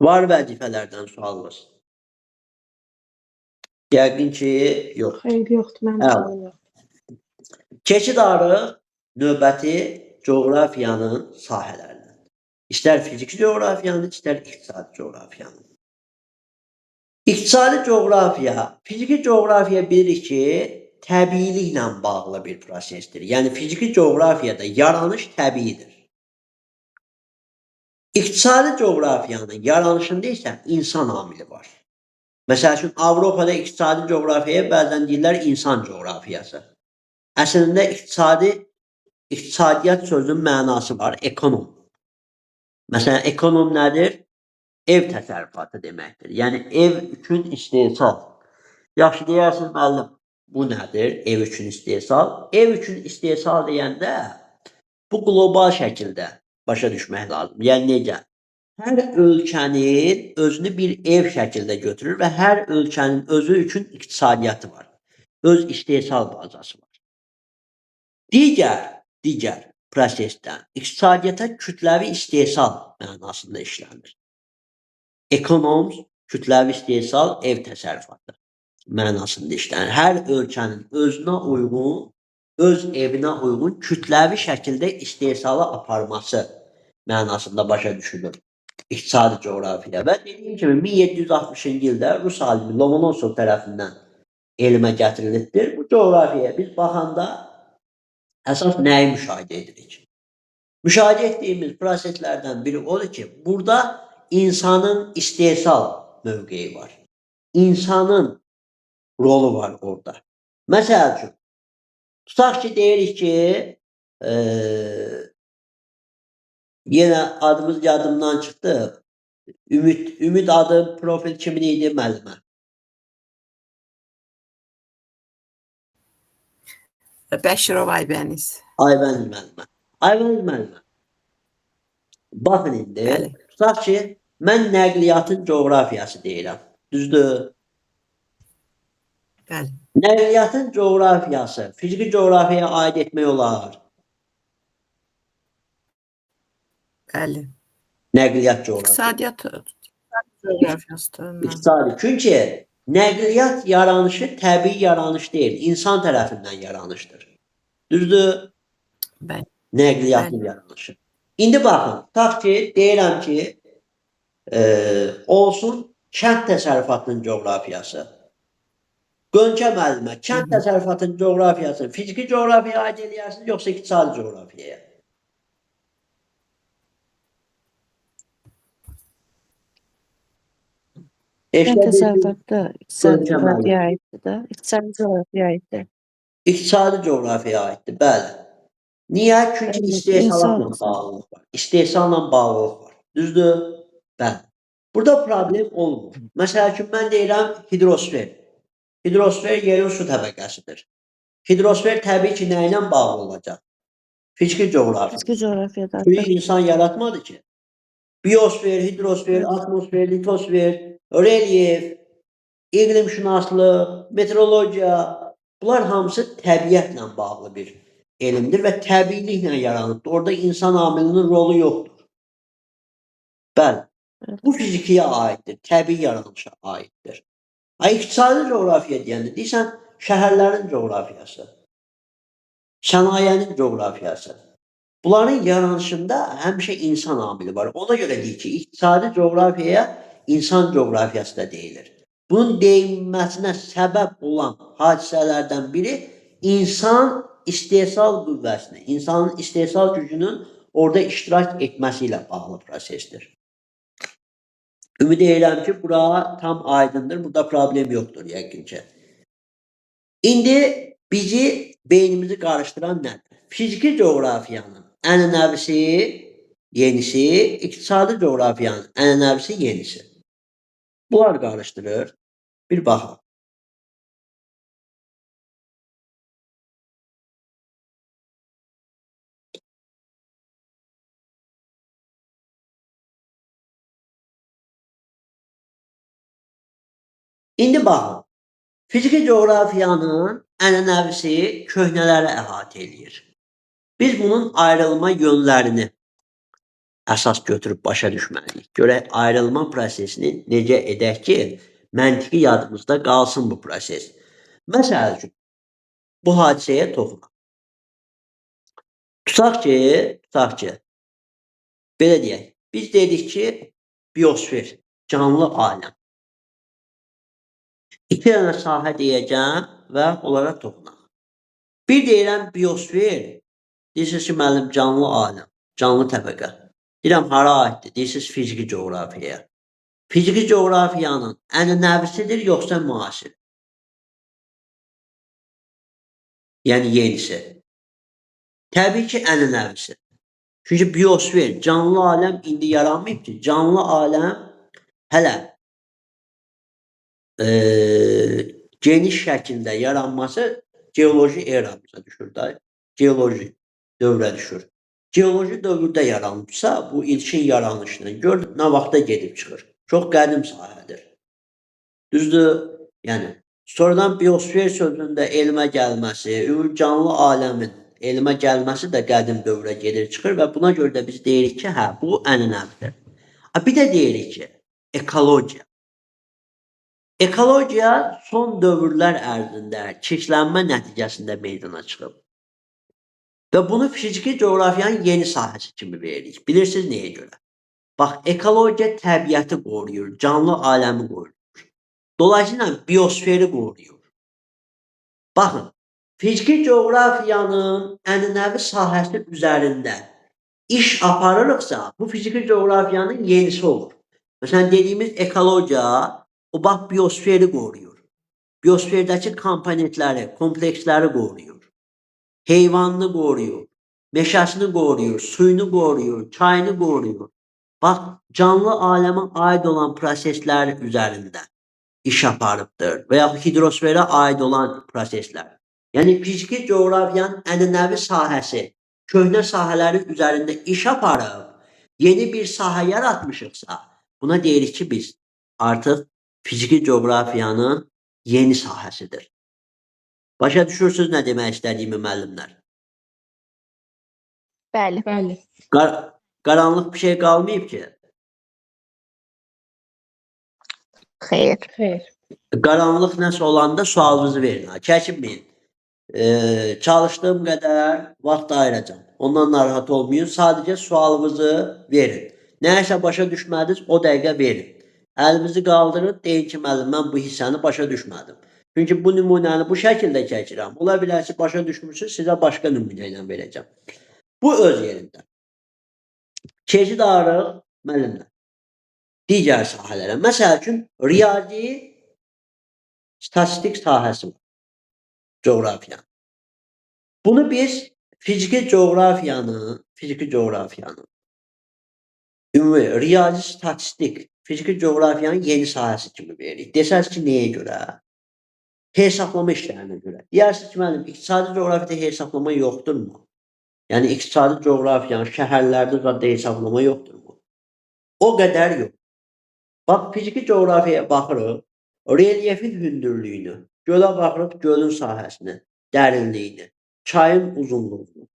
Var vəzifələrdən sualınız? Yəqin ki, yox. Xeyr, yoxdur, mənim Əla. sualım yoxdur. Keçid arıq növbəti coğrafiyanın sahələrindən. İstər fiziki coğrafiyanın, istər iqtisadi coğrafiyanın. İqtisadi coğrafiya, fiziki coğrafiya bilirik ki, təbiiliklə bağlı bir prosesdir. Yəni, fiziki coğrafiyada yaranış təbiidir. İqtisadi coğrafiyanın yaranışında isə insan amili var. Məsəl üçün, Avropada iqtisadi coğrafiyaya bəzən deyirlər insan coğrafiyası. Əslində, iqtisadiyyat sözünün mənası var, ekonom. Məsələn, ekonom nədir? Ev təsərrüfatı deməkdir. Yəni, ev üçün istehsal. Yaxşı, deyirsiniz, müəllim, bu nədir? Ev üçün istehsal. Ev üçün istehsal deyəndə bu qlobal şəkildə başa düşmək lazım. Yəni, necə? Hər ölkənin özünü bir ev şəkildə götürür və hər ölkənin özü üçün iqtisadiyyatı var. Öz istehsal bazası var. Digər prosesdən iqtisadiyyata kütləvi istehsal mənasında işlənir. Ekonom, kütləvi istehsal, ev təsərrüfatı mənasında işlənir. Hər ölkənin özünə uyğun, öz evinə uyğun kütləvi şəkildə istehsala aparması mənasında başa düşülür iqtisadi coğrafiya. Və dediyim kimi 1760-cı ildə Rus alimi Lomonosov tərəfindən elmə gətirilibdir. Bu coğrafiyaya biz baxanda əsas nəyi müşahidə edirik? Müşahidə etdiyimiz proseslərdən biri odur ki, burada insanın istehsal mövqeyi var. İnsanın rolu var orada. Məsəl üçün, tutaq ki, deyirik ki, yenə adımız yadımdan çıxdı. Ümid adı profil kimin idi müəllimə? Bəşirov Aybəniz. Aybəniz müəllimə. Aybəniz müəllimə. Baxın indi. Bəli. Tutaq ki, mən nəqliyyatın coğrafiyası deyirəm. Düzdür? Bəli. Nəqliyyatın coğrafiyası fiziki coğrafiyaya aid etmək olar. Bəli. Nəqliyyat coğrafiyası. İqtisadiyyat coğrafiyasıdır. İqtisadi. Çünki nəqliyyat yaranışı təbii yaranış deyil, insan tərəfindən yaranışdır. Düzdür? Bəli. Nəqliyyatın yaranışı. İndi baxın, tutaq ki, deyirəm ki, olsun kənd təsərrüfatının coğrafiyası. Gönçə müəllimə, kənd təsərrüfatının coğrafiyası fiziki coğrafiyaya aid edirsiniz, yoxsa iqtisadi coğrafiyaya? Kənd Eşlədirsiniz, təsərrüfatda iqtisadi Gönçə coğrafiyaya müəllim. aiddir də. İqtisadi coğrafiyaya aiddir. İqtisadi coğrafiyaya aiddir, bəli. Niyə? Çünki Bəli, istehsalatla insan- bağlılıq var. İstehsalla bağlılıq var. Düzdür? Bəli. Burada problem olmur. Məsəl üçün, mən deyirəm hidrosfer. Hidrosfer yerin su təbəqəsidir. Hidrosfer təbii ki, nə ilə bağlı olacaq? Fiziki coğrafiya. Fiziki coğrafiyada. Suyu insan yaratmadı ki. Biosfer, hidrosfer, atmosfer, litosfer, relyef, iqlimşünaslıq, meteorologiya, bunlar hamısı təbiətlə bağlı bir elmdir və təbiiliklə yaranıbdır. Orada insan amilinin rolu yoxdur. Bəli. Bu fizikiyə aiddir, təbii yaranışa aiddir. İqtisadi coğrafiya deyəndə deyirsən şəhərlərin coğrafiyası, sənayenin coğrafiyası. Bunların yaranışında həmişə insan amili var. Ona görə deyir ki, iqtisadi coğrafiyaya insan coğrafiyası da deyilir. Bunun deyilməsinə səbəb olan hadisələrdən biri insan istehsal qüvvəsini, insanın istehsal gücünün orada iştirak etməsi ilə bağlı prosesdir. Ümid edirəm ki, bura tam aydındır. Burada problem yoxdur yəqin ki. İndi bizi, beynimizi qarışdıran nədir? Fiziki coğrafiyanın ənənəvisi, yenisi, iqtisadi coğrafiyanın ənənəvisi, yenisi. Bunlar qarışdırır. Bir baxaq. İndi baxın. Fiziki coğrafiyanın ənənəvisi köhnələri əhatə eləyir. Biz bunun ayrılma yönlərini əsas götürüb başa düşməliyik. Görək ayrılma prosesini necə edək ki, məntiqi yadımızda qalsın bu proses. Məsəl üçün, bu hadisəyə toxunaq. Tutaq ki, belə deyək, biz dedik ki, biosfer, canlı aləm. 2 dənə sahə deyəcəm və onlara toxunaq. Bir deyirəm biosfer, deyirsiniz ki, müəllim canlı aləm, canlı təbəqə. Deyirəm, hara aiddir? Deyirsiniz fiziki coğrafiyaya. Fiziki coğrafiyanın ənənəvisidir, yoxsa müasir? Yəni yenisi. Təbii ki, ənənəvisi. Çünki biosfer, canlı aləm indi yaranmayıb ki, canlı aləm hələ geniş şəkildə yaranması geoloji eramıza düşür da, geoloji dövrə düşür. Geoloji dövrdə yaranmışsa, bu ilkin yaranışını gör, nə vaxta gedib çıxır. Çox qədim sahədir. Düzdür? Yəni, sonradan biosfer sözündə elmə gəlməsi, ümumi canlı aləmin elmə gəlməsi də qədim dövrə gedir çıxır və buna görə də biz deyirik ki, hə, bu ənənəvidir. Bir də deyirik ki, ekologiya. Ekologiya son dövrlər ərzində çirklənmə nəticəsində meydana çıxıb. Və bunu fiziki coğrafiyanın yeni sahəsi kimi veririk. Bilirsiniz nəyə görə? Bax, ekologiya təbiəti qoruyur, canlı aləmi qoruyur. Dolayısıyla biosferi qoruyur. Baxın, fiziki coğrafiyanın ənənəvi sahəsi üzərində iş aparırıqsa, bu fiziki coğrafiyanın yenisi olur. Məsələn, dediyimiz ekologiya, o bax, biosferi qoruyur. Biosferdəki komponentləri, kompleksləri qoruyur. Heyvanını qoruyur, meşəsini qoruyur, suyunu qoruyur, çayını qoruyur. Bax, canlı aləmə aid olan proseslər üzərində iş aparıbdır və yaxud hidrosferə aid olan proseslər. Yəni, fiziki coğrafiyanın ənənəvi sahəsi, köhnə sahələri üzərində iş aparıb, yeni bir sahə yaratmışıqsa, buna deyirik ki, biz artıq fiziki coğrafiyanın yeni sahəsidir. Başa düşürsünüz nə demək istədiyimi müəllimlər? Bəli. Bəli. Qaranlıq bir şey qalmayıb ki. Xeyr. Xeyr. Qaranlıq nəsə olanda sualınızı verin. Çəkinməyin. Çalışdığım qədər vaxt ayıracağım. Ondan narahat olmayın. Sadəcə sualınızı verin. Nəyisə başa düşmədiniz, o dəqiqə verin. Əlinizi qaldırın, deyin ki, müəllim, mən bu hissəni başa düşmədim. Çünki bu nümunəni bu şəkildə çəkirəm. Ola bilər ki, başa düşmürsünüz, sizə başqa nümunə ilə verəcəm. Bu öz yerində. Keçid arıq müəllimlər. Digər sahələrə. Məsəl üçün, riyazi statistik sahəsi var. Coğrafiyanın. Bunu biz fiziki coğrafiyanın ümumi riyazi statistik fiziki coğrafiyanın yeni sahəsi kimi veririk. Desəz ki, nəyə görə? Hesablama işlərinə görə. Deyirsiniz ki, müəllim, iqtisadi coğrafiyada hesablama yoxdurmu? Yəni, iqtisadi coğrafiyanın şəhərlərdə zaten hesablama yoxdurmu? O qədər yox. Bax, fiziki coğrafiyaya baxırıq, relyefin hündürlüyünü, gölə baxırıq, gölün sahəsini, dərinliyini, çayın uzunluğunu.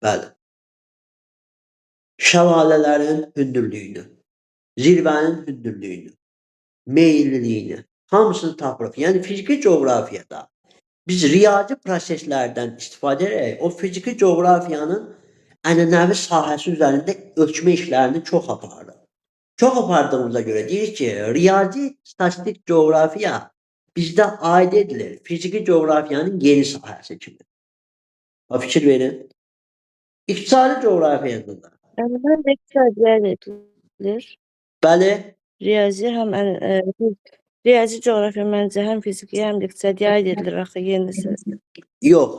Bəli. Şəlalələrin hündürlüyünü, zirvənin hündürlüyünü, meyilliliyini, hamısını tapırıq. Yəni, fiziki coğrafiyada biz riyazi proseslərdən istifadə edərək o fiziki coğrafiyanın ənənəvi sahəsi üzərində ölçmə işlərini çox aparırıq. Çox apardığımıza görə deyirik ki, riyazi statistik coğrafiya bizdə aid edilir fiziki coğrafiyanın yeni sahəsi kimi. Fikir verin. İqtisadi coğrafiyada da. Yəni, həm də iqtisadiyyat edilir. Bəli, Riyazi riyazi coğrafiya məncə həm fiziki, həm də iqtisadiyyat edilir axı yenisi. yox.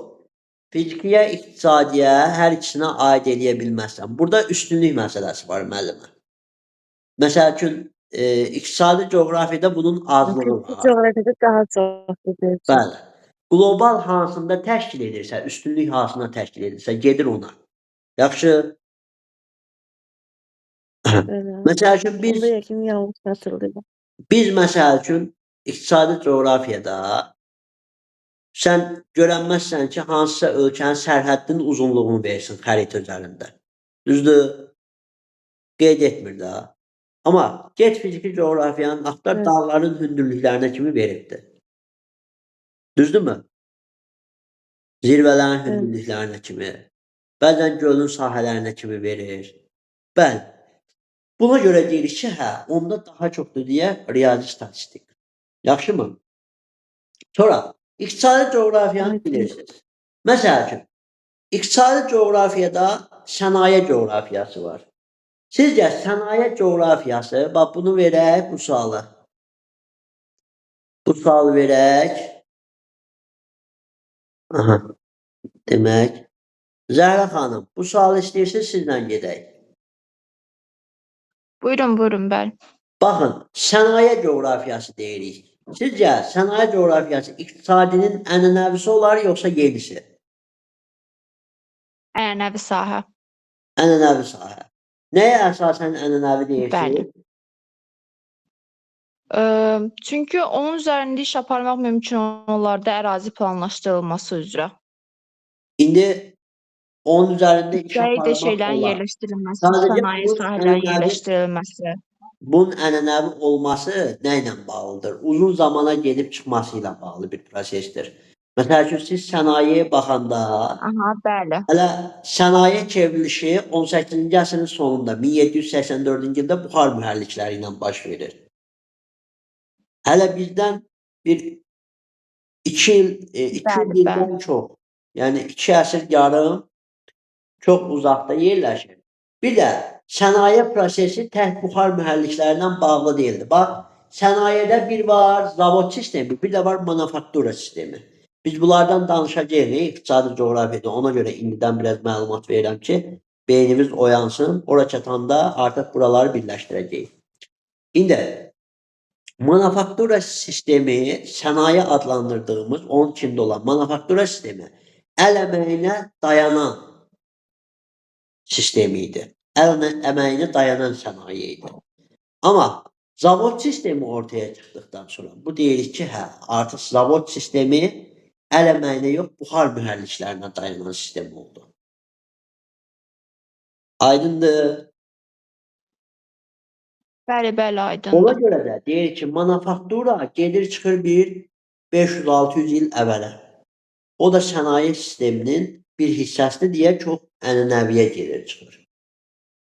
Fizikiyə, iqtisadiyə hər ikisinə aid eləyə bilməzsən. Burada üstünlük məsələsi var müəllimə. Məsəl üçün, iqtisadi coğrafiyada bunun azlığı Fiziki var. coğrafiyada daha çox edilir. Bəli. Qlobal hansında təşkil edirsə, üstünlük hansına təşkil edirsə, gedir ona. Yaxşı. Belə. Məsəl üçün Onda yəqin yanlış hatırlayıram. biz məsəl üçün iqtisadi coğrafiyada sən görənməzsən ki, hansısa ölkənin sərhəddinin uzunluğunu versin xəritə üzərində. Düzdür? Qeyd etmir də. Amma get fiziki coğrafiyanın axtar Evet. dağların hündürlüklərinə kimi veribdir. Düzdürmü? Zirvələrin Evet. hündürlüklərinə kimi. Bəzən gölün sahələrinə kimi verir. Bəli. Buna görə deyirik ki, hə, onda daha çoxdur deyə riyazi statistik. Yaxşımı? Sonra iqtisadi coğrafiyanı Evet. bilirsiniz. Məsəl üçün, iqtisadi coğrafiyada sənaye coğrafiyası var. Sizcə sənaye coğrafiyası, bax bunu verək bu sualı. Bu sualı verək. Aha. Demək, Zəhra xanım, bu sualı istəyirsiniz sizlə gedək. Buyurun, bəli. Baxın, sənaye coğrafiyası deyirik. Sizcə sənaye coğrafiyası iqtisadinin ənənəvisi olar yoxsa yenisi? Ənənəvi sahə. Ənənəvi sahə. Nəyə əsasən ənənəvi deyirsiniz? Bəli. Çünki onun üzərində iş aparmaq mümkün olardı ərazi planlaşdırılması üzrə. İndi onun üzərində iş Şəhərdə aparmaq şeylərin olar. yerləşdirilməsi, Sadəcə sənaye bunun sahələrinin ənənəvi- yerləşdirilməsi. Bunun ənənəvi olması nə ilə bağlıdır? Uzun zamana gedib çıxması ilə bağlı bir prosesdir. Məsəl üçün, siz sənayeyə baxanda Aha, bəli. hələ sənaye çevrilişi 18-ci əsrin sonunda 1784-cü ildə buxar mühərrikləri ilə baş verir. Hələ bizdən bir 2 Bəli, ildən çox, yəni 2 əsr yarım çox uzaqda yerləşir. Bir də sənaye prosesi tək buxar mühərriklərindən bağlı deyildi. Bax, sənayedə bir var zavod sistemi, bir də var manufaktura sistemi. Biz bunlardan danışacağıq iqtisadi coğrafiyada. Ona görə indidən biraz məlumat verirəm ki, beynimiz oyansın. Ora çatanda artıq buraları birləşdirəcəyik. İndi manufaktura sistemi, sənaye adlandırdığımız onun içində olan manufaktura sistemi əl əməyinə dayanan sistemi idi. Əl əməyinə dayanan sənaye idi. Amma zavod sistemi ortaya çıxdıqdan sonra bu deyirik ki, hə, artıq zavod sistemi əl əməyinə yox, buxar mühərriklərinə dayanan sistem oldu. Aydındır. Bəli, Ona aydındır. görə də deyirik ki, manufaktura gedir çıxır bir 500-600 il əvvələ. O da sənaye sisteminin bir hissəsidir deyə çox ənənəviyə gedir çıxır.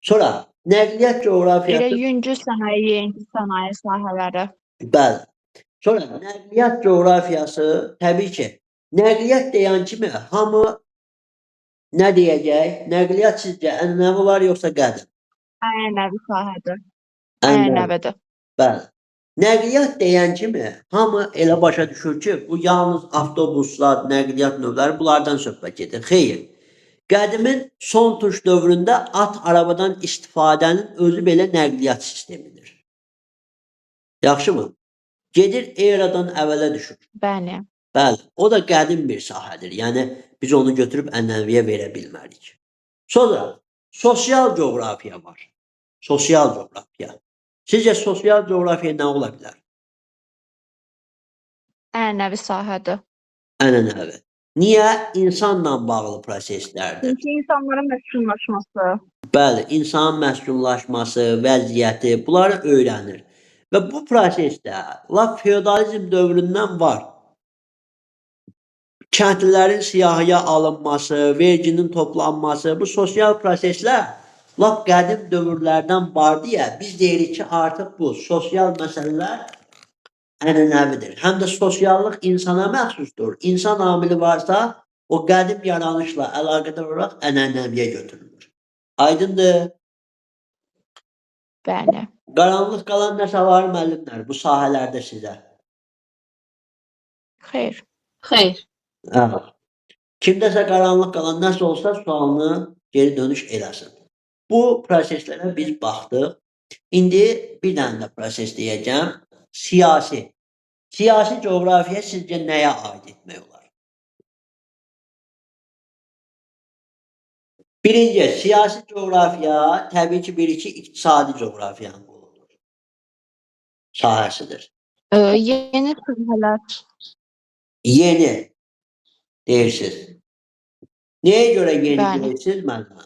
Sonra Nəqliyyat Elə coğrafiyası, yüngül sənaye, yeni sənaye sahələri. bəli. Sonra nəqliyyat coğrafiyası, təbii ki, nəqliyyat deyən kimi hamı nə deyəcək? Nəqliyyat sizcə ənənəvi olar yoxsa qədim? Ənənəvi sahədir. Ənənəvi. Ənənəvidir. Bəli. Nəqliyyat deyən kimi hamı elə başa düşür ki, bu yalnız avtobuslar, nəqliyyat növləri bunlardan söhbət gedir. Xeyr. Qədimin son tuş dövründə at arabadan istifadənin özü belə nəqliyyat sistemidir. Yaxşımı? Gedir eradan əvvələ düşür. Bəli. Bəli, o da qədim bir sahədir. Yəni biz onu götürüb ənənəviyə verə bilmərik. Sonra sosial coğrafiya var. Sosial coğrafiya. Sizcə sosial coğrafiya nə ola bilər? Ənənəvi sahədir. Ənənəvi. Niyə? İnsanla bağlı proseslərdir. Çünki insanların məskunlaşması. Bəli, insanın məskunlaşması, vəziyyəti, bunları öyrənir. Və bu prosesdə lap feodalizm dövründən var. Kəndlilərin siyahıya alınması, verginin toplanması, bu sosial proseslər lap qədim dövrlərdən var deyə biz deyirik ki, artıq bu sosial məsələlər ənənəvidir. Həm də sosiallıq insana məxsusdur. İnsan amili varsa, o qədim yaranışla əlaqədar olaraq ənənəviyə götürülür. Aydındır? Bəli. Qaranlıq qalan nəsə var müəllimlər bu sahələrdə sizə? Xeyr. Xeyr. Hə. Kimdəsə qaranlıq qalan nəsə olsa sualını geri dönüş eləsin. Bu proseslərə biz baxdıq. İndi bir dənə də proses deyəcəm. Siyasi. Siyasi coğrafiya sizcə nəyə aid etmək olar? Birinci, siyasi coğrafiya təbii ki, bir-iki iqtisadi coğrafiyanın qoludur. Sahəsidir. Yeni sahələr. Yeni deyirsiniz. Nəyə görə yeni Bəli. deyirsiniz müəllimə?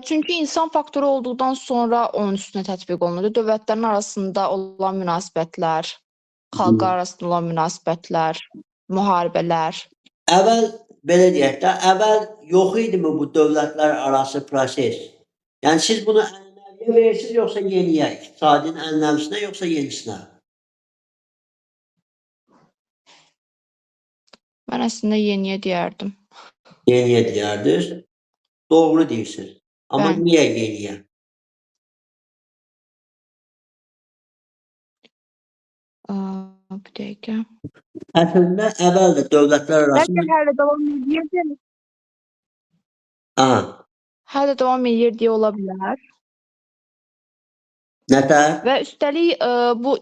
Çünki insan faktoru olduqdan sonra onun üstünə tətbiq olunur. Dövlətlərin arasında olan münasibətlər, xalqlar arasında olan münasibətlər, müharibələr. Əvvəl belə deyək də, əvvəl yox idimi bu dövlətlər arası proses? Yəni siz bunu ənənəviyə verirsiniz yoxsa yeniyə? İqtisadın ənənəvisinə yoxsa yenisinə? Mən əslində yeniyə deyərdim. Yeniyə deyərdiniz. Doğru deyirsiniz. Amma Bəli. niyə yeniyə? Bir dəqiqə. Əslində əvvəl də dövlətlər Bəlkə arasında hələ davam edir. Aha, Hələ davam edir deyə ola bilər. nətər? Və üstəlik bu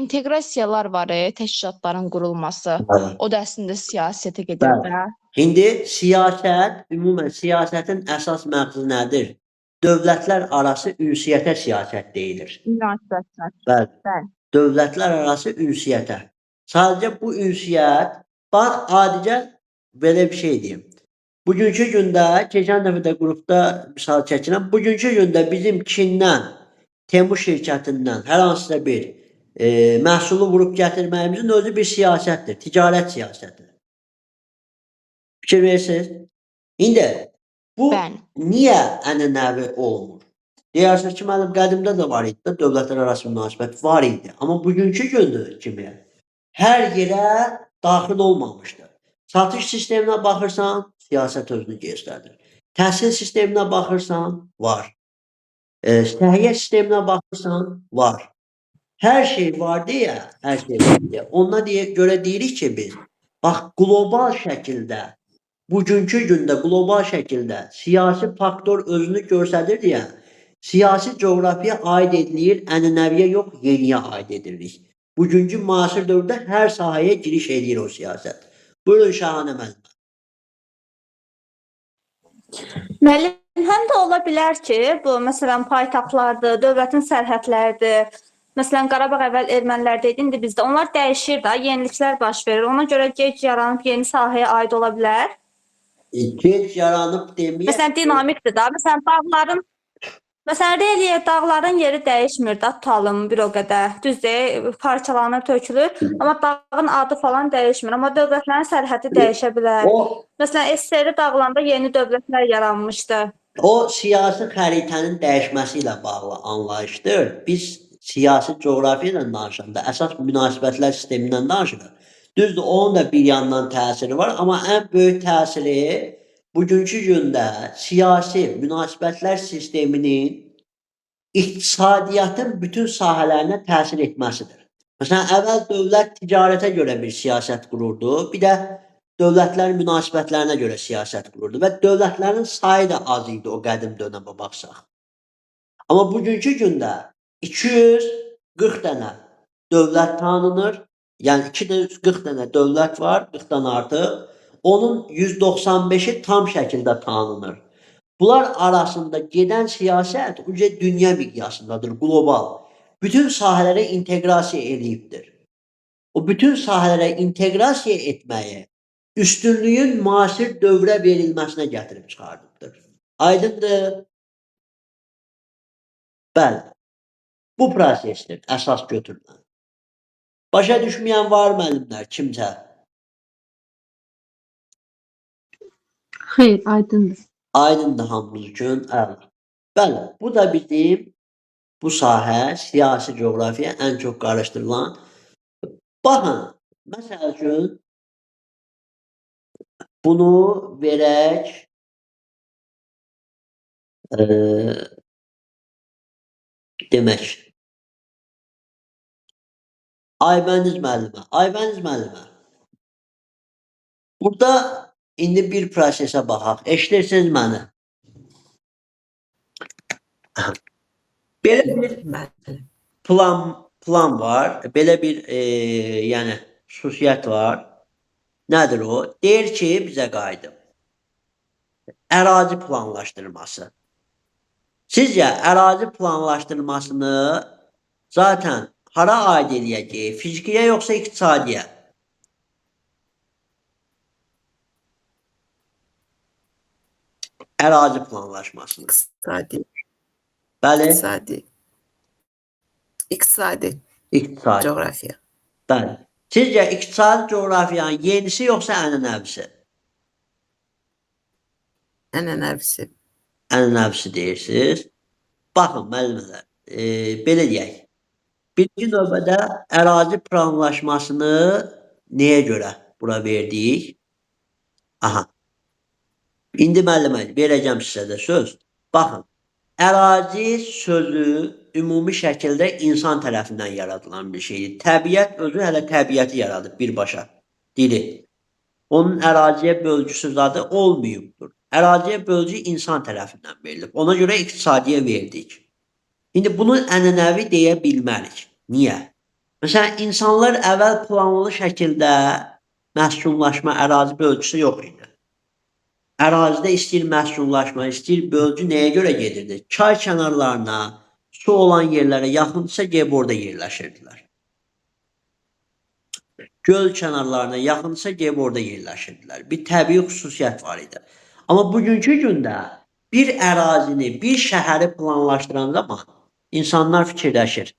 inteqrasiyalar var, təşkilatların qurulması. Bəli. O da əslində siyasətə gedir Bəli. də. İndi siyasət, ümumən siyasətin əsas məqsədi nədir? Dövlətlər arası ünsiyyətə siyasət deyilir. Münasibətlər. Bəli. Bəli. Dövlətlər arası ünsiyyətə. Sadəcə bu ünsiyyət, bax adicə belə bir şey deyim. Bugünkü gündə, keçən dəfə də qrupda misal çəkirəm, bugünkü gündə bizim Çindən, Temur şirkətindən hər hansısa bir məhsulu vurub gətirməyimizin özü bir siyasətdir, ticarət siyasətidir. Fikir verirsiniz? İndi bu Bəli. niyə ənənəvi olmur? Deyirsiniz ki, mənim qədimdə də var idi, dövlətlər arası münasibət var idi. Amma bugünkü gündür kimi hər yerə daxil olmamışdır. Satış sisteminə baxırsan, siyasət özünü göstərir. Təhsil sisteminə baxırsan, var. Səhiyyə sisteminə baxırsan, var. Hər şey var deyə, hər şey var deyə. Ona görə deyirik ki biz, bax qlobal şəkildə, bugünkü gündə qlobal şəkildə siyasi faktor özünü göstərir deyə, siyasi coğrafiya aid edilir, ənənəviyə yox, yeniyə aid edilir. Bugünkü müasir dövrdə hər sahəyə giriş edir o siyasət. Buyurun Şahanə müəllim. Müəllim, həm də ola bilər ki, bu məsələn paytaxtlardır, dövlətin sərhədləridir. Məsələn Qarabağ əvvəl ermənilər idi, indi bizdə. Onlar dəyişir də, yeniliklər baş verir. Ona görə gec yaranıb yeni sahəyə aid ola bilər. Gec yaranıb deməyə. Məsələn dinamikdir də. Məsələn dağların Məsələn, relief dağların yeri dəyişmir də, tutalım bir o qədər. Düzdür, parçalanır, tökülür, amma dağın adı falan dəyişmir. Amma dövlətlərin sərhədi dəyişə bilər. O Məsələn, SSR dağılanda yeni dövlətlər yaranmışdı. O siyasi xəritənin dəyişməsi ilə bağlı anlayışdır. Biz siyasi coğrafiya ilə danışanda əsas münasibətlər sistemindən danışırıq. Düzdür, onun da bir yandan təsiri var, amma ən böyük təsiri bugünkü gündə siyasi münasibətlər sisteminin iqtisadiyyatın bütün sahələrinə təsir etməsidir. Məsələn, əvvəl dövlət ticarətə görə bir siyasət qururdu, bir də dövlətlərin münasibətlərinə görə siyasət qururdu və dövlətlərin sayı da az idi o qədim dönəmə baxsaq. Amma bugünkü gündə 240 dənə dövlət tanınır, yəni 240 dənə dövlət var, 40-dan artıq. Onun 195-i tam şəkildə tanınır. Bunlar arasında gedən siyasət uca dünya miqyasındadır, qlobal. Bütün sahələrə inteqrasiya eləyibdir. O bütün sahələrə inteqrasiya etməyi üstünlüyün müasir dövrə verilməsinə gətirib çıxardıbdır. Aydındır? Bəli. Bu prosesdir əsas götürülən. Başa düşməyən var müəllimlər, kimsə? Xeyr, aydındır. Aydındır hamımız üçün. Əla. Bəli, bu da bizim bu sahə, siyasi coğrafiya ən çox qarışdırılan. Baxın, məsəl üçün bunu verək demək. Aybəniz müəllimə. Aybəniz müəllimə. Burada indi bir prosesə baxaq. Eşidirsiniz məni? Belə bir Bəli. plan var. Belə bir yəni xüsusiyyət var. Nədir o? Deyir ki, bizə qayıdıb. Ərazi planlaşdırması. Sizcə ərazi planlaşdırmasını zaten hara aid eləyəcək? Fizikiyyə yoxsa iqtisadiyyə? Ərazi planlaşmasını. İqtisadi. Bəli, İqtisadi. İqtisadi. iqtisadi. Coğrafiya. Bəli. Sizcə iqtisadi coğrafiyanın yenisi yoxsa ənənəvisi? Ənənəvisi. Ənənəvisi deyirsiniz. Baxın müəllimlər, belə deyək. Birinci növbədə ərazi planlaşmasını nəyə görə bura verdik? Aha. İndi müəllimə verəcəm sizə də söz. Baxın, ərazi sözü ümumi şəkildə insan tərəfindən yaradılan bir şeydir. Təbiət özü hələ təbiəti yaradıb birbaşa. Dili. Onun əraziyə bölgüsü zadı olmayıbdır. Əraziyə bölgü insan tərəfindən verilib. Ona görə iqtisadiyyə verdik. İndi bunu ənənəvi deyə bilmərik. Niyə? Məsələn, insanlar əvvəl planlı şəkildə məskunlaşma ərazi bölgüsü yox idi. Ərazidə istəyir məskunlaşma, istəyir bölgü nəyə görə gedirdi? Çay kənarlarına, su olan yerlərə yaxındırsa gəlib orada yerləşirdilər. Göl kənarlarına yaxındırsa gəlib orada yerləşirdilər. Bir təbii xüsusiyyət var idi. Amma bugünkü gündə bir ərazini, bir şəhəri planlaşdıran zaman insanlar fikirləşir.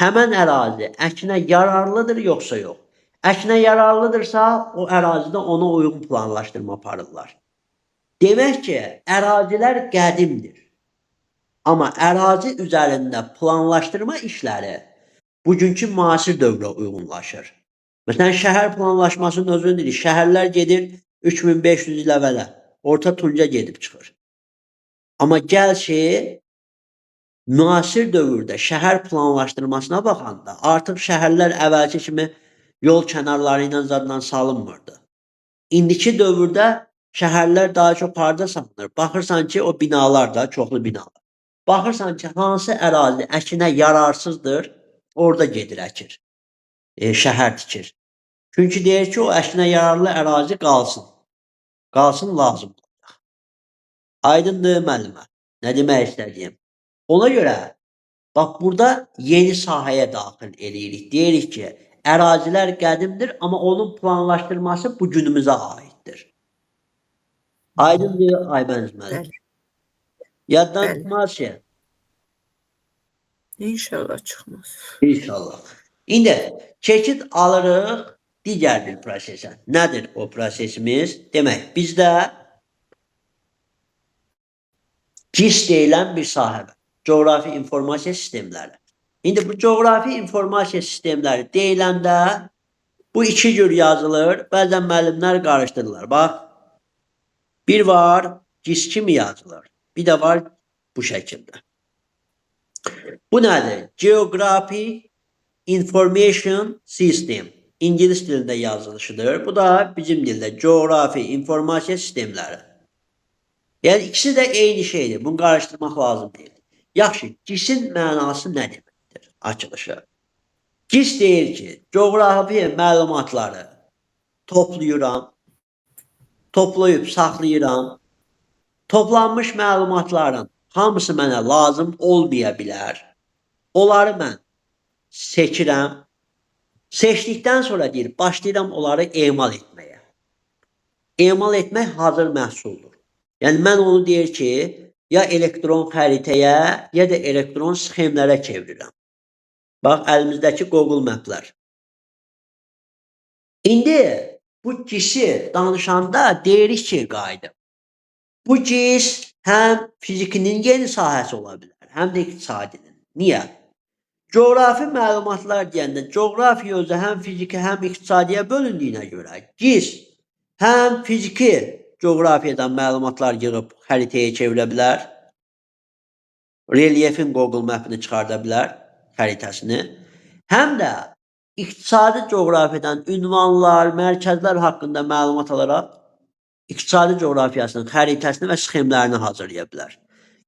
Həmən ərazi əkinə yararlıdır yoxsa yox? Əkinə yararlıdırsa o ərazidə ona uyğun planlaşdırma aparırlar. Demək ki, ərazilər qədimdir. Amma ərazi üzərində planlaşdırma işləri bugünkü müasir dövrə uyğunlaşır. Məsələn, şəhər planlaşmasının özünü dedik. Şəhərlər gedir 3500 il əvvələ. Orta Tunca gedib çıxır. Amma gəl ki, müasir dövrdə şəhər planlaşdırmasına baxanda artıq şəhərlər əvvəlki kimi yol kənarları ilə zadla salınmırdı. İndiki dövrdə şəhərlər daha çox harda salınır? Baxırsan ki, o binalar da çoxlu binalar. Baxırsan ki, hansı ərazi əkinə yararsızdır, orada gedir əkir. Şəhər tikir. Çünki deyir ki, o əkinə yararlı ərazi qalsın. Qalsın lazım olacaq. Aydındır müəllimə. Nə demək istədiyim? Ona görə bax burada yeni sahəyə daxil eləyirik. Deyirik ki, ərazilər qədimdir, amma onun planlaşdırması bu günümüzə aiddir. Aydındır, Aybəniz müəllim. Bəli. Yaddan Bəli. çıxmaz ki, İnşallah çıxmaz. İnşallah. İndi keçid alırıq digər bir prosesə. Nədir o prosesimiz? Demək, bizdə GIS deyilən bir sahə var. Coğrafi informasiya sistemləri. İndi bu coğrafi informasiya sistemləri deyiləndə bu iki cür yazılır. Bəzən müəllimlər qarışdırırlar. Bax, bir var GIS kimi yazılır. Bir də var bu şəkildə. Bu nədir? Geographic Information System. İngilis dilində yazılışıdır. Bu da bizim dildə coğrafi informasiya sistemləri. Yəni ikisi də eyni şeydir. Bunu qarışdırmaq lazım deyil. Yaxşı, GIS-in mənası nə deməkdir? Açılışı. GIS deyir ki, coğrafi məlumatları toplayıram, toplayıb saxlayıram. Toplanmış məlumatların hamısı mənə lazım olmaya bilər. Onları mən seçirəm. Seçdikdən sonra deyir, başlayıram onları emal etməyə. Emal etmək hazır məhsuldur. Yəni mən onu deyir ki, ya elektron xəritəyə, ya da elektron sxemlərə çevirirəm. Bax, əlimizdəki Google Maplər. İndi bu GIS-i danışanda deyirik ki, qayda. Bu GIS həm fizikinin yeni sahəsi ola bilər, həm də iqtisadinin. Niyə? Coğrafi məlumatlar deyəndə coğrafiya özü həm fiziki, həm iqtisadiyə bölündüyünə görə GIS həm fiziki coğrafiyadan məlumatlar yığıb xəritəyə çevirə bilər. Relyefin Google Map'ini çıxarda bilər, xəritəsini. Həm də iqtisadi coğrafiyadan ünvanlar, mərkəzlər haqqında məlumat alaraq iqtisadi coğrafiyasının xəritəsini və sxemlərini hazırlaya bilər.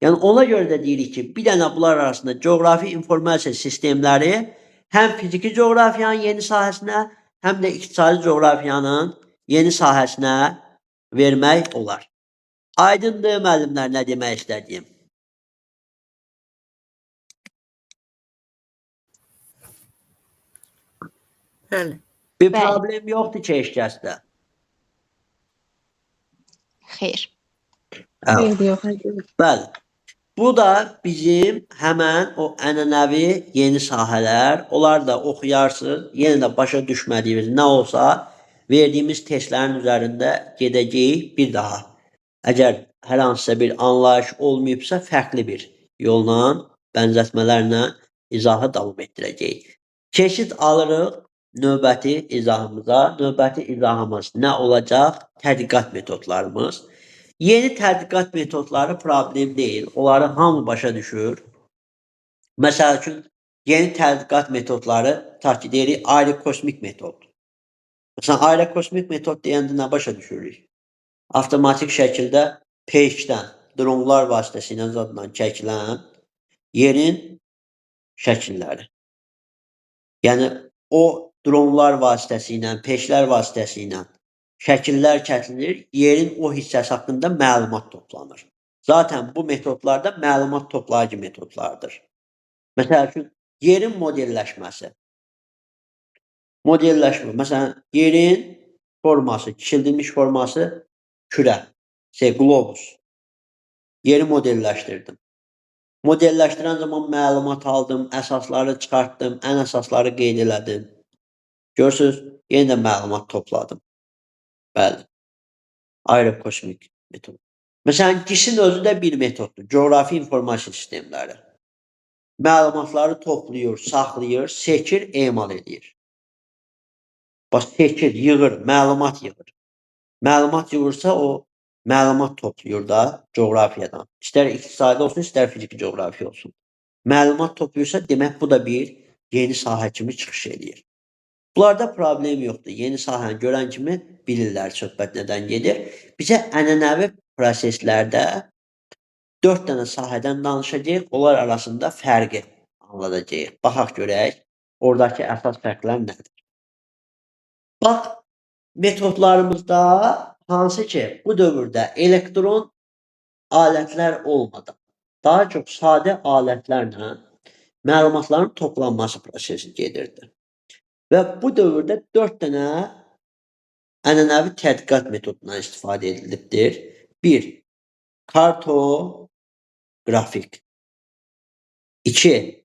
Yəni ona görə də deyirik ki, bir dənə bunlar arasında coğrafi informasiya sistemləri həm fiziki coğrafiyanın yeni sahəsinə, həm də iqtisadi coğrafiyanın yeni sahəsinə vermək olar. Aydındır müəllimlər, nə demək istədiyim? Bəli. Bir Bəli. problem yoxdur ki, eşkəsdə. Xeyr. Xeyr, yox, xeyr. Bəli. Bu da bizim həmən o ənənəvi yeni sahələr. Onlar da oxuyarsınız. Yenə də başa düşmədiyiniz nə olsa verdiyimiz testlərin üzərində gedəcəyik bir daha. Əgər hər hansısa bir anlayış olmayıbsa fərqli bir yolla, bənzətmələrlə izahı davam etdirəcəyik. Keçid alırıq növbəti izahımıza. Növbəti izahımız nə olacaq? Tədqiqat metodlarımız. Yeni tədqiqat metodları problem deyil. Onları hamı başa düşür. Məsəl üçün, yeni tədqiqat metodları, tutaq ki, deyirik, aerokosmik metod. Məsələn, aerokosmik metod deyəndə nə başa düşürük? Avtomatik şəkildə peyçdən, dronlar vasitəsilə zadla çəkilən yerin şəkilləri. Yəni, o dronlar vasitəsilə, peyçlər vasitəsilə şəkillər çəkilir, yerin o hissəsi haqqında məlumat toplanır. Zaten bu metodlarda məlumat toplayıcı metodlardır. Məsəl üçün, yerin modelləşməsi. Məsələn, yerin forması, kiçildilmiş forması kürə, globus. Yeri modelləşdirdim. Modelləşdirən zaman məlumat aldım, əsasları çıxartdım, ən əsasları qeyd elədim. Görürsünüz, yenə də məlumat topladım. Bəli. Aerokosmik metod. Məsələn, GIS-in özü də bir metoddur. Coğrafi informasiya sistemləri. Məlumatları toplayır, saxlayır, seçir, emal edir. Bax, seçir, yığır, məlumat yığır. Məlumat yığırsa o məlumat toplayır da coğrafiyadan. İstər iqtisadi olsun, istər fiziki coğrafiya olsun. Məlumat toplayırsa, demək bu da bir yeni sahə kimi çıxış edir. Bunlarda problem yoxdur. Yeni sahəni görən kimi bilirlər söhbət nədən gedir. Bizə ənənəvi proseslərdə 4 dənə sahədən danışacağıq. Onlar arasında fərqi anladacağıq. Baxaq görək, oradakı əsas fərqlər nədir? Bax, metodlarımızda hansı ki, bu dövrdə elektron alətlər olmadan, daha çox sadə alətlərlə məlumatların toplanması prosesi gedirdi. Və bu dövrdə 4 dənə ənənəvi tədqiqat metodundan istifadə edilibdir. 1. Kartografik. 2.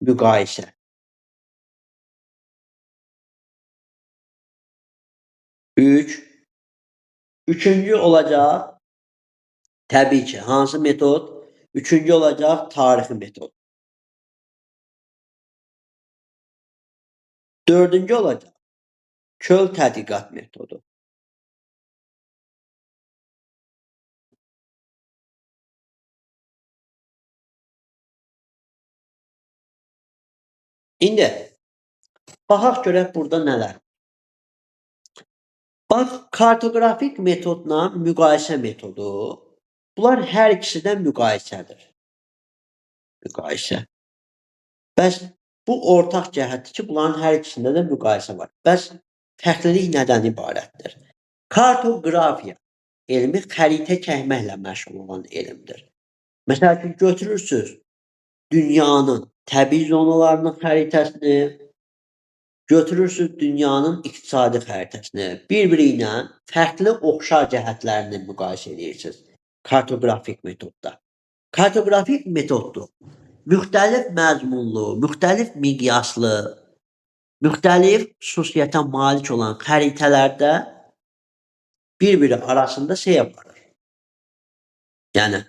müqayisə. Üçüncü olacaq təbii ki, hansı metod? Üçüncü olacaq tarixi metod. Dördüncü olacaq çöl tədqiqat metodu. İndi baxaq görək burada nələr. Bax, kartoqrafik metodla müqayisə metodu. Bunlar hər ikisi də müqayisədir. Müqayisə. Bəs bu ortaq cəhətdir ki, bunların hər ikisində də müqayisə var. Bəs fərqlilik nədən ibarətdir? Kartoqrafiya elmi xəritə çəkməklə məşğul olan elmdir. Məsəl üçün götürürsünüz dünyanın təbii zonalarının xəritəsini, götürürsünüz dünyanın iqtisadi xəritəsini, bir-biri ilə fərqli oxşar cəhətlərini müqayisə edirsiniz kartoqrafik metodda. Kartoqrafik metoddur. Müxtəlif məzmunlu, müxtəlif miqyaslı, müxtəlif xüsusiyyətə malik olan xəritələrdə bir-biri arasında aparır. Yəni,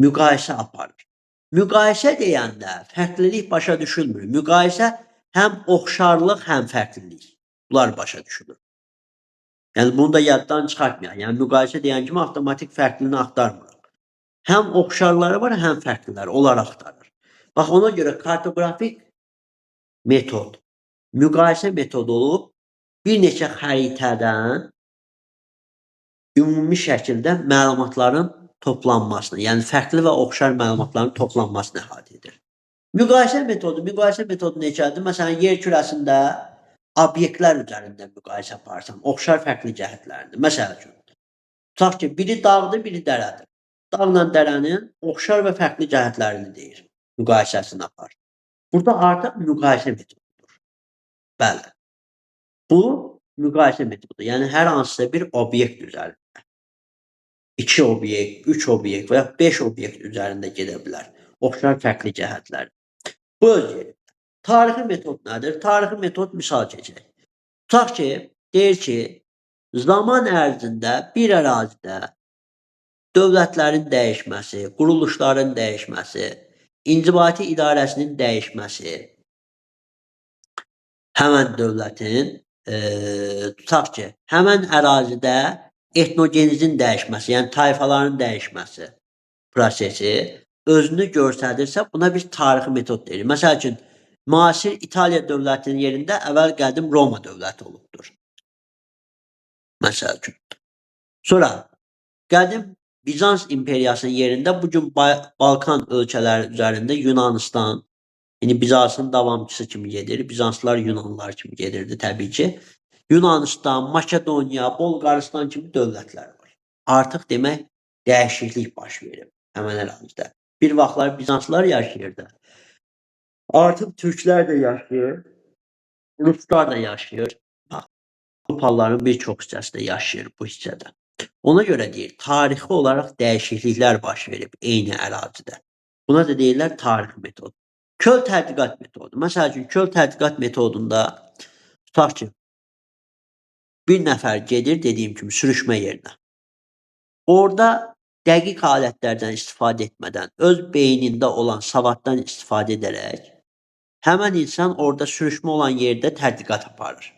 müqayisə aparır. Müqayisə deyəndə fərqlilik başa düşülmür. Müqayisə həm oxşarlıq, həm fərqlilik. Bunlar başa düşülür. Yəni, bunu da yaddan çıxartmayaq. Yəni, müqayisə deyən kimi avtomatik fərqliliğini axtarmırıq. Həm oxşarları var, həm fərqliləri. Onlar axtarır. Bax, ona görə kartoqrafik metod, müqayisə metodu olub, bir neçə xəritədən ümumi şəkildə məlumatların toplanmasını, yəni fərqli və oxşar məlumatların toplanmasını əhatə edir. Müqayisə metodu necədir? Məsələn, yer kürəsində obyektlər üzərində müqayisə aparsan, oxşar fərqli cəhətlərində. Məsəl üçün, tutaq ki, biri dağdır, biri dərədir. Dağla dərənin oxşar və fərqli cəhətlərini deyir, müqayisəsini apar. Burada artıq müqayisə metodudur. Bəli. Bu, müqayisə metodu. Yəni, hər hansısa bir obyekt üzərində. 2 obyekt, 3 obyekt və ya 5 obyekt üzərində gedə bilər. Oxşar fərqli cəhətlər. Bu öz yerində. Tarixi metod nədir? Tarixi metod misal çəkək. Tutaq ki, deyir ki, zaman ərzində bir ərazidə dövlətlərin dəyişməsi, quruluşların dəyişməsi, inzibati idarəsinin dəyişməsi, həmən dövlətin, tutaq ki, həmən ərazidə etnogenizin dəyişməsi, yəni tayfaların dəyişməsi prosesi özünü göstərirsə, buna biz tarixi metod deyirik. Məsəl üçün, müasir İtaliya dövlətinin yerində əvvəl qədim Roma dövləti olubdur. Məsəl üçün. Sonra, qədim Bizans imperiyasının yerində bugün Balkan ölkələri üzərində Yunanistan, yəni Bizansın davamçısı kimi gedir. Bizanslılar Yunanlılar kimi gedirdi təbii ki. Yunanistan, Makedoniya, Bolqaristan kimi dövlətlər var. Artıq demək, dəyişiklik baş verib həmən ərazidə. Bir vaxtlar Bizanslılar yaşayırdı. Artıq türklər də yaşayır, ruslar da yaşayır. Avropalıların bir çox hissəsi də yaşayır bu hissədə. Ona görə deyir, tarixi olaraq dəyişikliklər baş verib eyni ərazidə. Buna da deyirlər tarixi metod. Çöl tədqiqat metodu. Məsəl üçün, çöl tədqiqat metodunda tutaq ki, bir nəfər gedir, dediyim kimi, sürüşmə yerinə. Orada dəqiq alətlərdən istifadə etmədən, öz beynində olan savaddan istifadə edərək, həmən insan orada sürüşmə olan yerdə tədqiqat aparır.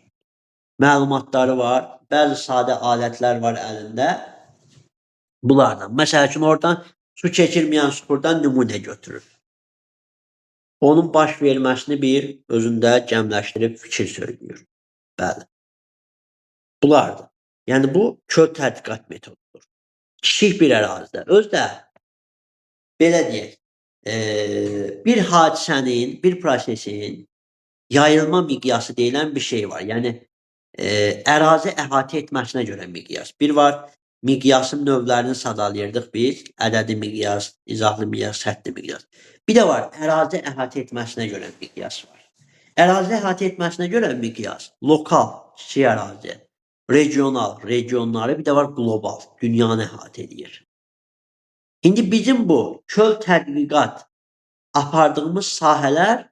Məlumatları var, bəzi sadə alətlər var əlində. Bunlardan. Məsəl üçün, oradan su keçirməyən suxurdan nümunə götürür. Onun baş verməsini bir özündə cəmləşdirib fikir söylüyor. Bəli. Bunlardır. Yəni, bu çöl tədqiqat metodudur. Kiçik bir ərazidə. Özdə, belə deyək, bir hadisənin, bir prosesin yayılma miqyası deyilən bir şey var. Yəni, ərazi əhatə etməsinə görə miqyas. Bir var, miqyasın növlərini sadalayırdıq biz. Ədədi miqyas, izahlı miqyas, səthi miqyas. Bir də var, ərazi əhatə etməsinə görə miqyas var. Ərazi əhatə etməsinə görə miqyas, lokal, kiçik ərazi, regional, regionları, bir də var qlobal, dünyanı əhatə edir. İndi bizim bu çöl tədqiqat apardığımız sahələr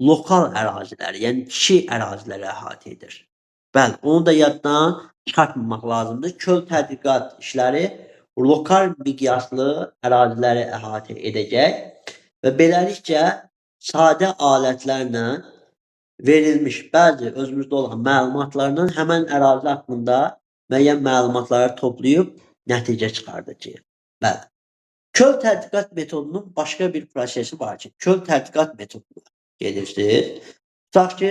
lokal əraziləri, yəni kiçik əraziləri əhatə edir. Bəli, onu da yaddan çıxartmamaq lazımdır. Çöl tədqiqat işləri lokal miqyaslı əraziləri əhatə edəcək və beləliklə sadə alətlərlə verilmiş bəzi özümüzdə olan məlumatlarla həmən ərazi haqqında müəyyən məlumatları toplayıb nəticə çıxardacağıq. Bəli. Çöl tədqiqat metodunun başqa bir prosesi var ki, çöl tədqiqat metoduna gedirsiniz. Tutaq ki,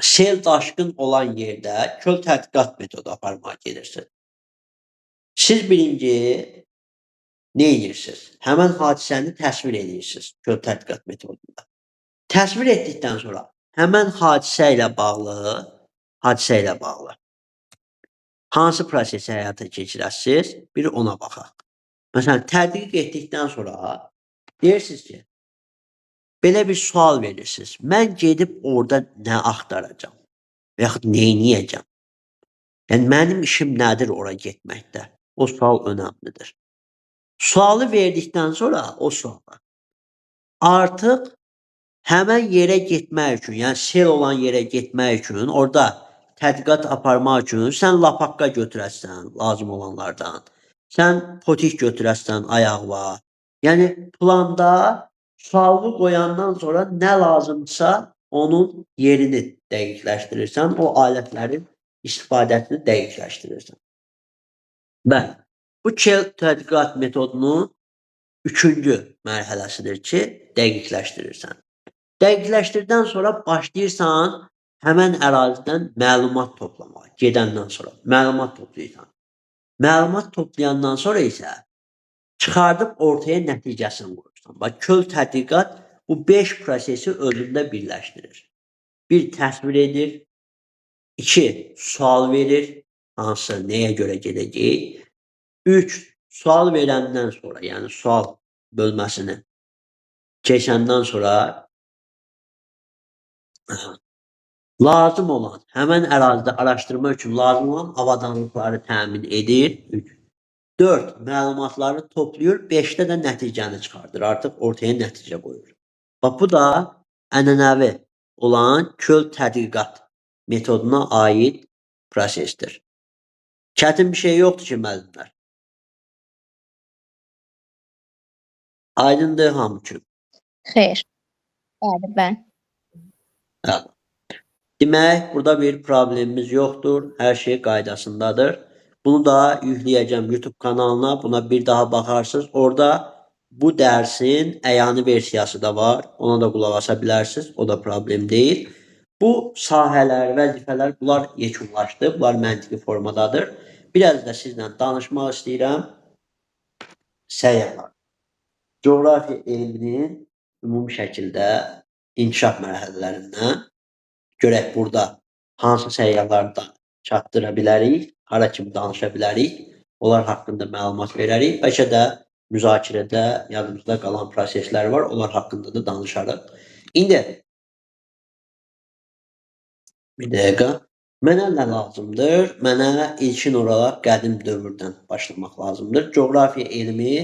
sel daşqın olan yerdə çöl tədqiqat metodu aparmağa gedirsiniz. Siz birinci nə edirsiniz? Həmən hadisəni təsvir edirsiniz çöl tədqiqat metodunda. Təsvir etdikdən sonra həmən hadisə ilə bağlı hansı prosesi həyata keçirəsiniz? Bir ona baxaq. Məsələn, tədqiq etdikdən sonra deyirsiniz ki, belə bir sual verirsiniz. Mən gedib orada nə axtaracam? Və yaxud nə edəcəm? Yəni, mənim işim nədir ora getməkdə? O sual önəmlidir. Sualı verdikdən sonra o suala artıq həmən yerə getmək üçün, yəni sel olan yerə getmək üçün, orada tədqiqat aparmaq üçün sən lapaqqa götürəsən lazım olanlardan. Sən potik götürəsən ayaqla. Yəni planda sualı qoyandan sonra nə lazımdırsa onun yerini dəqiqləşdirirsən, o alətlərin istifadəsini dəqiqləşdirirsən. Bəli, bu tədqiqat metodunun 3-cü mərhələsidir ki, dəqiqləşdirirsən. Dəqiqləşdirdən sonra başlayırsan həmən ərazidən məlumat toplamağa, gedəndən sonra məlumat toplayırsan. Məlumat toplayandan sonra isə çıxardıb ortaya nəticəsini qoyursan. Bax, çöl tədqiqat bu 5 prosesi özündə birləşdirir. 1. Təsvir edir. 2. Sual verir. Hansı, nəyə görə gedəcək. 3. Sual verəndən sonra, yəni sual bölməsini keçəndən sonra lazım olan, həmən ərazidə araşdırma üçün lazım olan avadanlıqları təmin edir. 4. Məlumatları toplayır. 5-də də nəticəni çıxardır. Artıq ortaya nəticə qoyur. Bax, bu da ənənəvi olan çöl tədqiqat metoduna aid prosesdir. Çətin bir şey yoxdur ki, müəllimlər. Aydındır hamı üçün. Xeyr. Bəli. Hə. Demək, burada bir problemimiz yoxdur. Hər şey qaydasındadır. Bunu da yükləyəcəm YouTube kanalına. Buna bir daha baxarsınız. Orada bu dərsin əyani versiyası da var. Ona da qulaq asa bilərsiniz. O da problem deyil. Bu sahələr, vəzifələr, bunlar yekunlaşdı. Bunlar məntiqi formadadır. Biraz da sizlə danışmaq istəyirəm. Səyyahlar. Coğrafiya elminin ümumi şəkildə inkişaf mərhələlərindən görək burada hansı səyyahlarda çatdıra bilərik, hara kimi danışa bilərik, onlar haqqında məlumat verərik. Bəlkə də müzakirədə yadımızda qalan proseslər var, onlar haqqında da danışarıq. İndi bir dəqiqə. Mənə nə lazımdır? Mənə ilkin olaraq qədim dövrdən başlamaq lazımdır. Coğrafiya elmi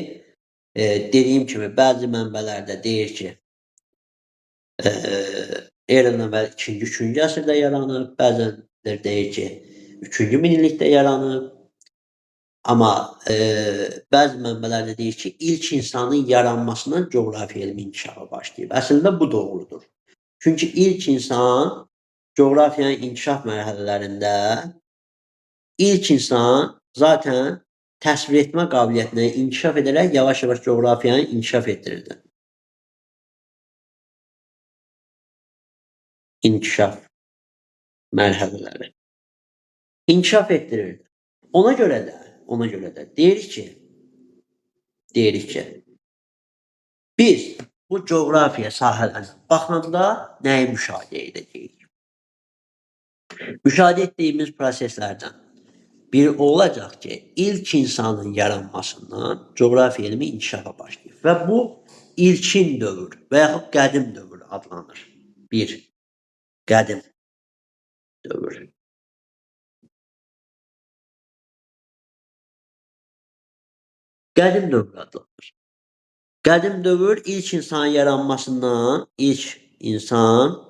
dediyim kimi bəzi mənbələrdə deyir ki, Eradan əvvəl 2-ci, 3-cü əsrdə yaranıb, bəzən deyir ki, 3-cü minillikdə yaranıb. Amma bəzi mənbələrdə deyir ki, ilk insanın yaranmasından coğrafiya elmi inkişafa başlayıb. Əslində bu doğrudur. Çünki ilk insan coğrafiyanın inkişaf mərhələlərində ilk insan zaten təsvir etmə qabiliyyətinə inkişaf edərək yavaş-yavaş coğrafiyanı inkişaf etdirirdi. İnkişaf mərhələləri. İnkişaf etdirirdi. Ona görə də deyirik ki, biz bu coğrafiya sahələrinə baxanda nəyi müşahidə edəcəyik? Müşahidə etdiyimiz proseslərdən biri olacaq ki, ilk insanın yaranmasından coğrafiya elmi inkişafa başlayır. Və bu ilkin dövr və yaxud qədim dövr adlanır. Bir, qədim dövr. Qədim dövr adlanır. Qədim dövr ilk insan yaranmasından ilk insan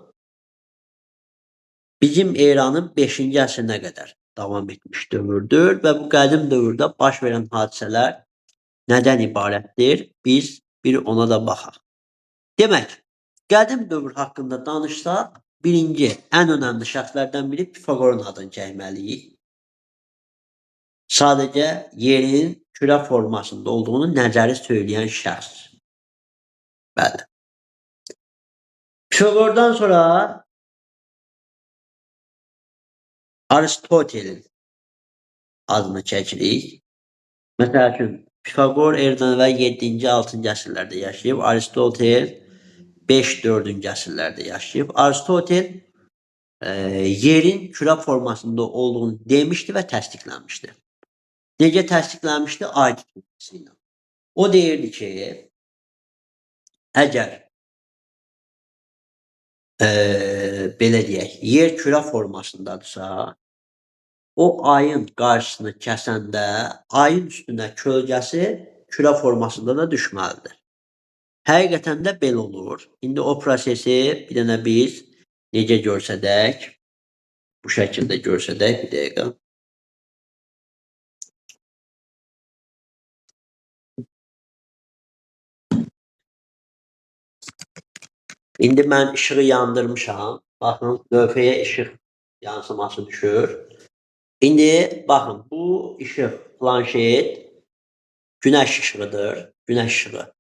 bizim eranın 5-ci əsrinə qədər davam etmiş dövrdür və bu qədim dövrdə baş verən hadisələr nədən ibarətdir? Biz bir ona da baxaq. Demək, qədim dövr haqqında danışsaq, birinci, ən önəmli şəxslərdən biri Pifaqorun adını çəkməliyik. Sadəcə yerin kürə formasında olduğunu nəzəri söyləyən şəxs. Bəli. Pifaqordan sonra Aristotelin adını çəkirik. Məsəl üçün, Pifaqor eradan əvvəl 7-ci, 6-cı əsrlərdə yaşayıb, Aristotel 5-4-cü əsrlərdə yaşayıb. Aristotel yerin kürə formasında olduğunu demişdi və təsdiqlənmişdi. Necə təsdiqlənmişdi? Aydın teorisi ilə. O deyirdi ki, əgər belə deyək, yer kürə formasındadırsa, o ayın qarşısını kəsəndə ayın üstünə kölgəsi kürə formasında da düşməlidir. Həqiqətən də belə olur. İndi o prosesi bir dənə biz necə görsədək, bu şəkildə görsədək bir dəqiqə. İndi mən işığı yandırmışam. Baxın, lövhəyə işıq yansıması düşür. İndi baxın, bu işıq planşet günəş işığıdır. Günəş işığı.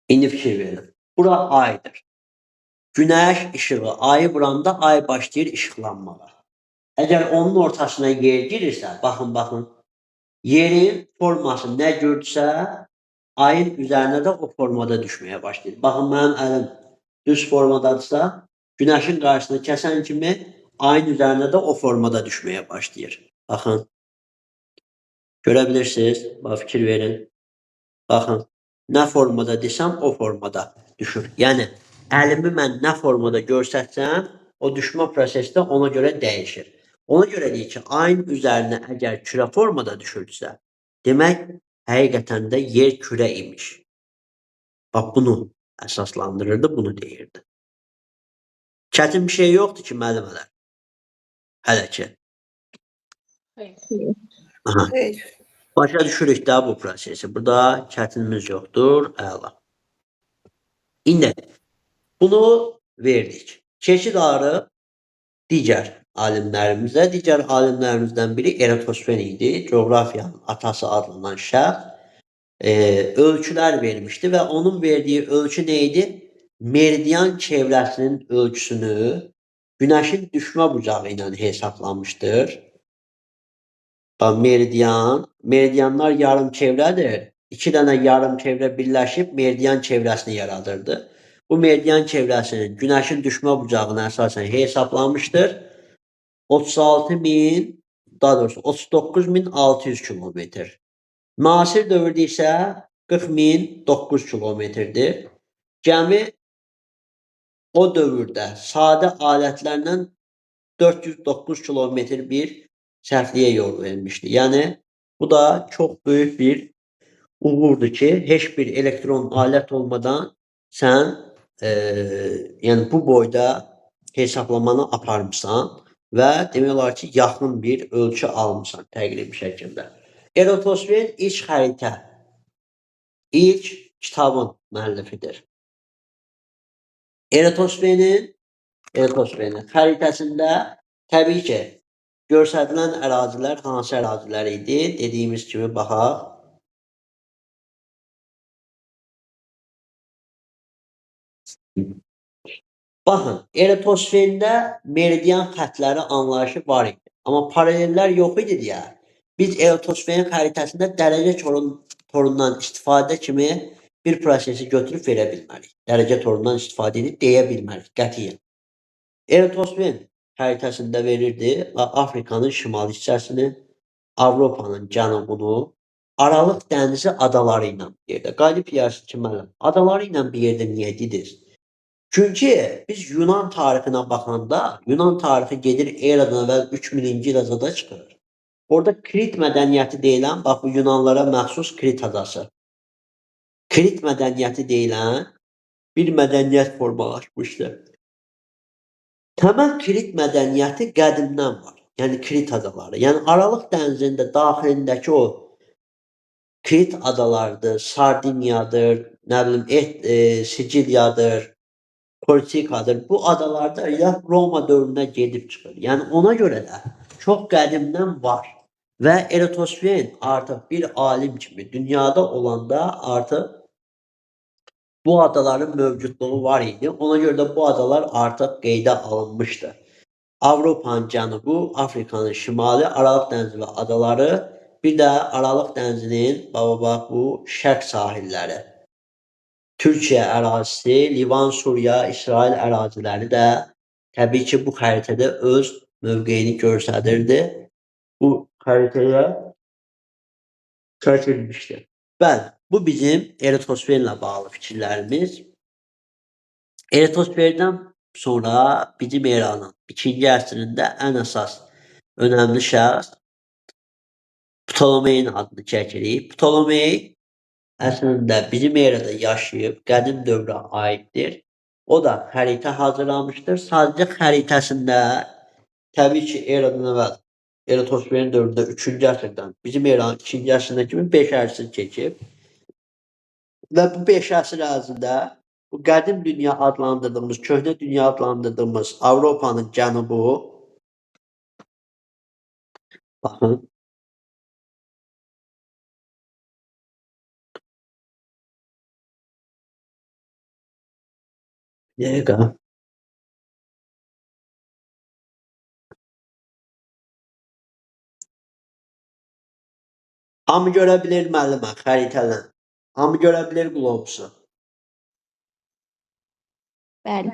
İndi fikir verin. Bura aydır. Günəş işığı ayı vuranda ay başlayır işıqlanmağa. Əgər onun ortasına yer girirsə, baxın, yerin forması nə gördüsə, ayın üzərinə də o formada düşməyə başlayır. Baxın, mənim əlim düz formadadırsa, günəşin qarşısını kəsən kimi ayın üzərinə də o formada düşməyə başlayır. Baxın. Görə bilirsiniz. Bax, fikir verin. Baxın. Nə formada desəm, o formada düşür. Yəni, əlimi mən nə formada görsətsəm, o düşmə prosesi də ona görə dəyişir. Ona görə deyir ki, ayın üzərinə əgər kürə formada düşürdüsə, demək, həqiqətən də yer kürə imiş. Bax, bunu əsaslandırırdı, bunu deyirdi. Çətin bir şey yoxdur ki, müəllimələr. Hələ ki. Aha. Başa düşürük də bu prosesi. Burada çətinimiz yoxdur. Əla. İndi bunu verdik. Keçid alırıq digər alimlərimizə. Digər alimlərimizdən biri Eratosfen idi. Coğrafiyanın atası adlanan şəxs. Ölçülər vermişdi və onun verdiyi ölçü nə idi? Meridian çevrəsinin ölçüsünü günəşin düşmə bucağı ilə hesablanmışdır. Meridianlar yarım çevrədir. 2 dənə yarım çevrə birləşib meridian çevrəsini yaradırdı. Bu meridian çevrəsinin günəşin düşmə bucağına əsasən hesablanmışdır. 39.600 kilometr. Müasir dövrdə isə 40.009 kilometrdir. Cəmi o dövrdə sadə alətlərlə 409 kilometr bir sərfliyə yol verilmişdi. Yəni, bu da çox böyük bir uğurdur ki, heç bir elektron alət olmadan sən yəni bu boyda hesablamanı aparmışsan və demək olar ki, yaxın bir ölçü almışsan təqribi şəkildə. Eratosfen ilk xəritə, ilk kitabın müəllifidir. Eratosfenin xəritəsində təbii ki, göstərilən ərazilər hansı ərazilər idi? Dediyimiz kimi baxaq. Baxın, Eratosfendə meridian xətləri anlayışı var idi. Amma paralellər yox idi deyə biz Eratosfenin xəritəsində dərəcə torundan istifadə kimi bir prosesi götürüb verə bilmərik. Dərəcə torundan istifadə edib deyə bilmərik qətiyyən. Eratosfen xəritəsində verirdi Afrikanın şimal hissəsini, Avropanın cənubunu, Aralıq dənizi adaları ilə bir yerdə. Qalib yarısı ki, müəllim, adaları ilə bir yerdə niyə dedir? Çünki biz Yunan tarixinə baxanda, Yunan tarixi gedir eradan əvvəl 3000-ci il azada çıxır. Orada Krit mədəniyyəti deyilən, bax bu Yunanlara məxsus Krit adası. Krit mədəniyyəti deyilən bir mədəniyyət formalaşmışdı. Təməl Krit mədəniyyəti qədimdən var. Yəni Krit adaları. Yəni Aralıq dənizində daxilindəki o Krit adalarıdır, Sardiniyadır, nə bilim Siciliyadır, Korsikadır. Bu adalarda ya Roma dövrünə gedib çıxır. Yəni ona görə də çox qədimdən var. Və Eratosfen artıq bir alim kimi dünyada olanda artıq bu adaların mövcudluğu var idi. Ona görə də bu adalar artıq qeydə alınmışdı. Avropanın cənubu, Afrikanın şimali, Aralıq dənizi və adaları, bir də Aralıq dənizinin bu şərq sahilləri. Türkiyə ərazisi, Livan, Suriya, İsrail əraziləri də təbii ki, bu xəritədə öz mövqeyini göstərirdi. Bu xəritəyə çəkilmişdir. Bəli, bu bizim Eratosfenlə bağlı fikirlərimiz. Eratosferdən sonra bizim eranın 2-ci əsrində ən əsas önəmli şəxs Ptolemeyin adını çəkirik. Ptolemey əslində bizim erada yaşayıb, qədim dövrə aiddir. O da xəritə hazırlamışdır. Sadəcə xəritəsində təbii ki, eradan əvvəl Eratosferin dövründə 3-cü əsrdən bizim eranın 2-ci əsrinə kimi 5 əsr keçib. Və bu 5 əsr ərzində bu qədim dünya adlandırdığımız, köhnə dünya adlandırdığımız Avropanın cənubu, baxın, dəqiqə. Hamı görə bilir müəllimə xəritədən. Hamı görə bilir qlobusu. Bəli.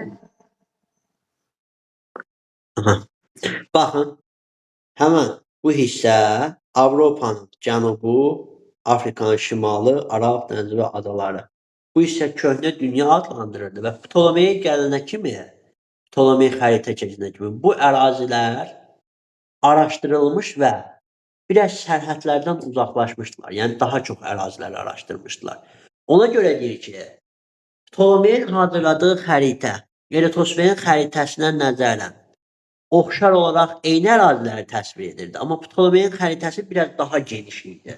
Baxın, həmən bu hissə Avropanın cənubu, Afrikanın şimalı, Aralıq dənizi və adaları. Bu hissə köhnə dünya adlandırırdı və Ptolemeyə gələnə kimi, Ptolemey xəritə keçənə kimi bu ərazilər araşdırılmış və biraz sərhədlərdən uzaqlaşmışdılar. Yəni daha çox ərazilər araşdırmışdılar. Ona görə deyir ki, Ptolemeyin hazırladığı xəritə Eratosferin xəritəsinə nəzərən oxşar olaraq eyni əraziləri təsvir edirdi. Amma Ptolemeyin xəritəsi biraz daha geniş idi.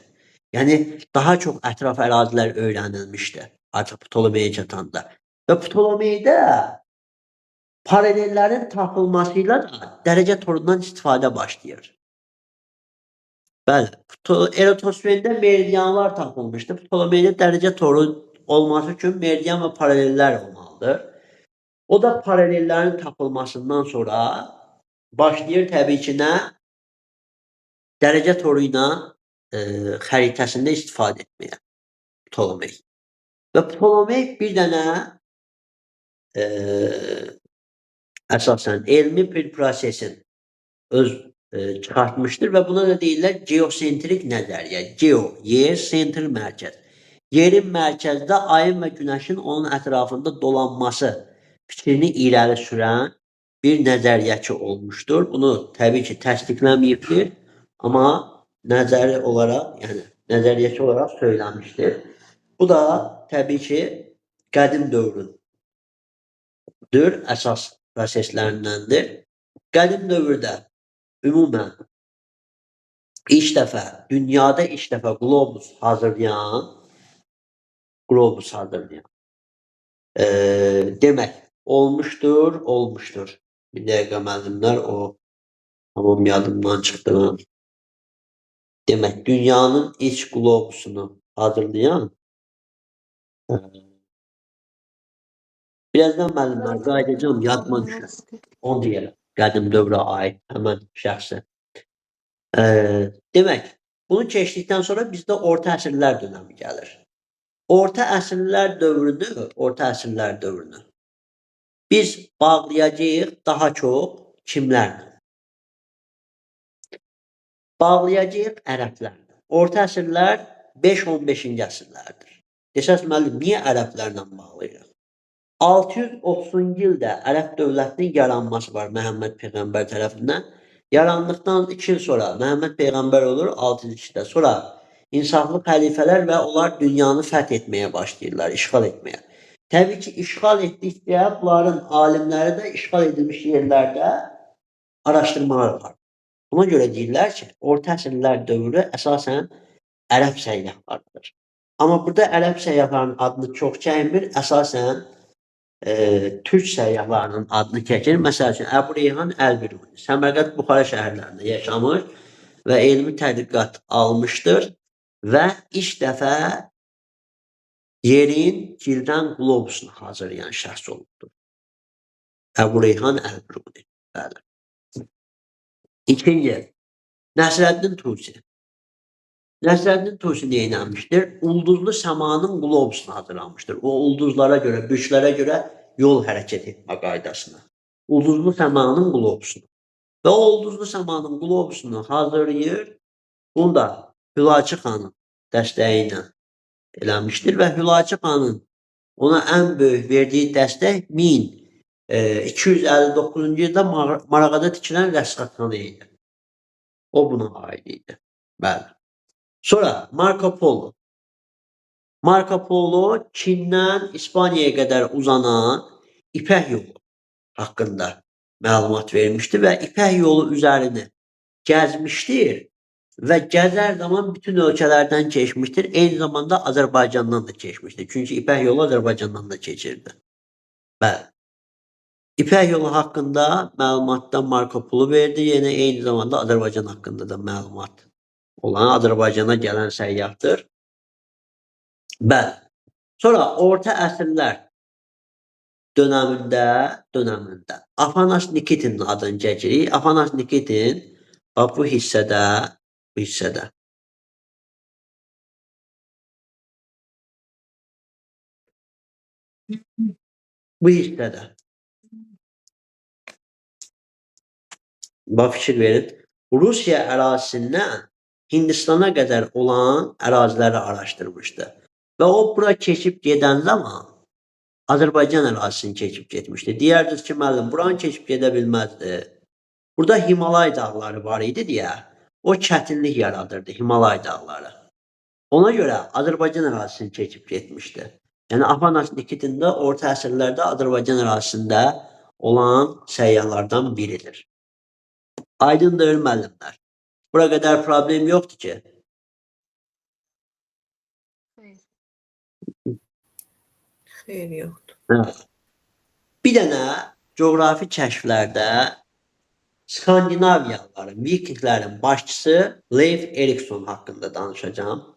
Yəni daha çox ətraf ərazilər öyrənilmişdi artıq Ptolemeyə çatanda. Və Ptolemeydə paralellərin tapılmasıyla da dərəcə torundan istifadə başlayır. Bəli, Eratosferdə meridianlar tapılmışdı. Ptolemeydə dərəcə toru olması üçün meridian və paralellər olmalıdır. O da paralellərin tapılmasından sonra başlayır təbii ki, nə? Dərəcə toru ilə xəritəsində istifadə etməyə Ptolemey. Və Ptolemey bir dənə əsasən elmi bir prosesin öz çıxartmışdır və buna da deyirlər geosentrik nəzəriyyə. Geo, yer, sentr, mərkəz. Yerin mərkəzdə ayın və günəşin onun ətrafında dolanması fikrini irəli sürən bir nəzəriyyəçi olmuşdur. Bunu təbii ki, təsdiqləməyibdir, amma nəzəri olaraq, yəni nəzəriyyəçi olaraq söyləmişdir. Bu da təbii ki, qədim dövrün əsas proseslərindəndir. Qədim dövrdə ümumən dünyada ilk dəfə qlobus hazırlayan demək olmuşdur. Bir dəqiqə müəllimlər, o tamam yadımdan çıxdı. Demək, dünyanın ilk qlobusunu hazırlayan birazdan müəllimlər qayıdacağım, yadıma düşər. Onu deyirəm, qədim dövrə aid həmən şəxsə. Demək, bunu keçdikdən sonra bizdə orta əsrlər dönəmi gəlir. Orta əsrlər dövrünü biz bağlayacağıq daha çox kimlərlə? Bağlayacağıq ərəblərlə. Orta əsrlər 5-15-ci əsrlərdir. Desəz müəllim, niyə ərəblərlə bağlayırıq? 630-cu ildə ərəb dövlətinin yaranması var Məhəmməd Peyğəmbər tərəfindən Yarandıqdan 2 il sonra Məhəmməd Peyğəmbər olur 6-cı ildə. Sonra insaflı xəlifələr və onlar dünyanı fəth etməyə başlayırlar, işğal etməyə. Təbii ki, işğal etdikcə bunların alimləri də işğal edilmiş yerlərdə araşdırmalar var. Buna görə deyirlər ki, orta əsrlər dövrü əsasən ərəb səyyahlarıdır. Amma burada ərəb səyyahlarının adını çox çəkmir, əsasən türk səyyahlarının adını çəkir. Məsəl üçün, Əbu Reyhan Əl-Biruni Səmərqənd, Buxara şəhərlərində yaşamış və elmi tədqiqat almışdır və ilk dəfə yerin gildən qlobusunu hazırlayan şəxs olubdur. Əbu Reyhan Əl-Biruni. Bəli. İkinci, Nəsrəddin Tusi. Nəsrəddin Tusi neynəmişdir? Ulduzlu səmanın qlobusunu hazırlamışdır. O ulduzlara görə, bürclərə görə yol hərəkət etmə qaydasına. Ulduzlu səmanın qlobusunu. Və o ulduzlu səmanın qlobusunu hazırlayır. Bunu da Hülakü xanın dəstəyi ilə eləmişdir və Hülakü xanın ona ən böyük verdiyi dəstək 1259-cu ildə Marağada tikilən rəsxətxana idi. O buna aid idi. Bəli. Sonra Marco Polo. Marco Polo Çindən İspaniyaya qədər uzanan İpək yolu haqqında məlumat vermişdi və İpək yolu üzərini gəzmişdir və gəzər zaman bütün ölkələrdən keçmişdir. Eyni zamanda Azərbaycandan da keçmişdir. Çünki İpək yolu Azərbaycandan da keçirdi. Bəli. İpək yolu haqqında məlumatda Marco Polo verdi. Yenə eyni zamanda Azərbaycan haqqında da məlumat olan Azərbaycana gələn səyyahdır. Bəli. Sonra orta əsrlər dönəmində Afanas Nikitinin adını çəkirik. Afanas Nikitin bu hissədə fikir verin. Rusiya ərazisindən Hindistana qədər olan əraziləri araşdırmışdı. Və o bura keçib gedən zaman Azərbaycan ərazisini keçib getmişdi. Deyərdiniz ki, müəllim, buranı keçib gedə bilməzdi. Burada Himalay dağları var idi deyə, o çətinlik yaradırdı, Himalay dağları. Ona görə Azərbaycan ərazisini keçib getmişdi. Yəni, Afanas Nikitin də orta əsrlərdə Azərbaycan ərazisində olan səyyahlardan biridir. Aydındır, müəllimlər. Bura qədər problem yoxdur ki. Xeyr, yoxdur. Bir dənə coğrafi kəşflərdə Skandinaviyalıların, Vikinglərin başçısı Leif Erikson haqqında danışacağım.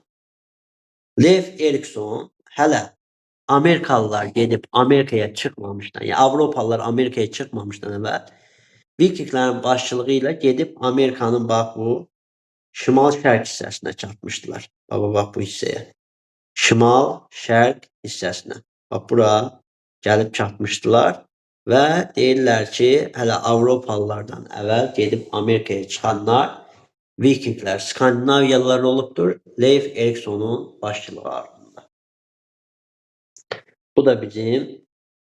Leif Erikson hələ Amerikalılar gedib Amerikaya çıxmamışdan, yəni Avropalılar Amerikaya çıxmamışdan əvvəl Vikinglərin başçılığı ilə gedib Amerikanın bu şimal-şərq hissəsinə çatmışdılar. Bax bu hissəyə. Şimal-şərq hissəsinə. Bax bura gəlib çatmışdılar və deyirlər ki, hələ Avropalılardan əvvəl gedib Amerikaya çıxanlar Vikinglər, Skandinaviyalılar olubdur. Leif Eriksonun başçılığı altında. Bu da bizim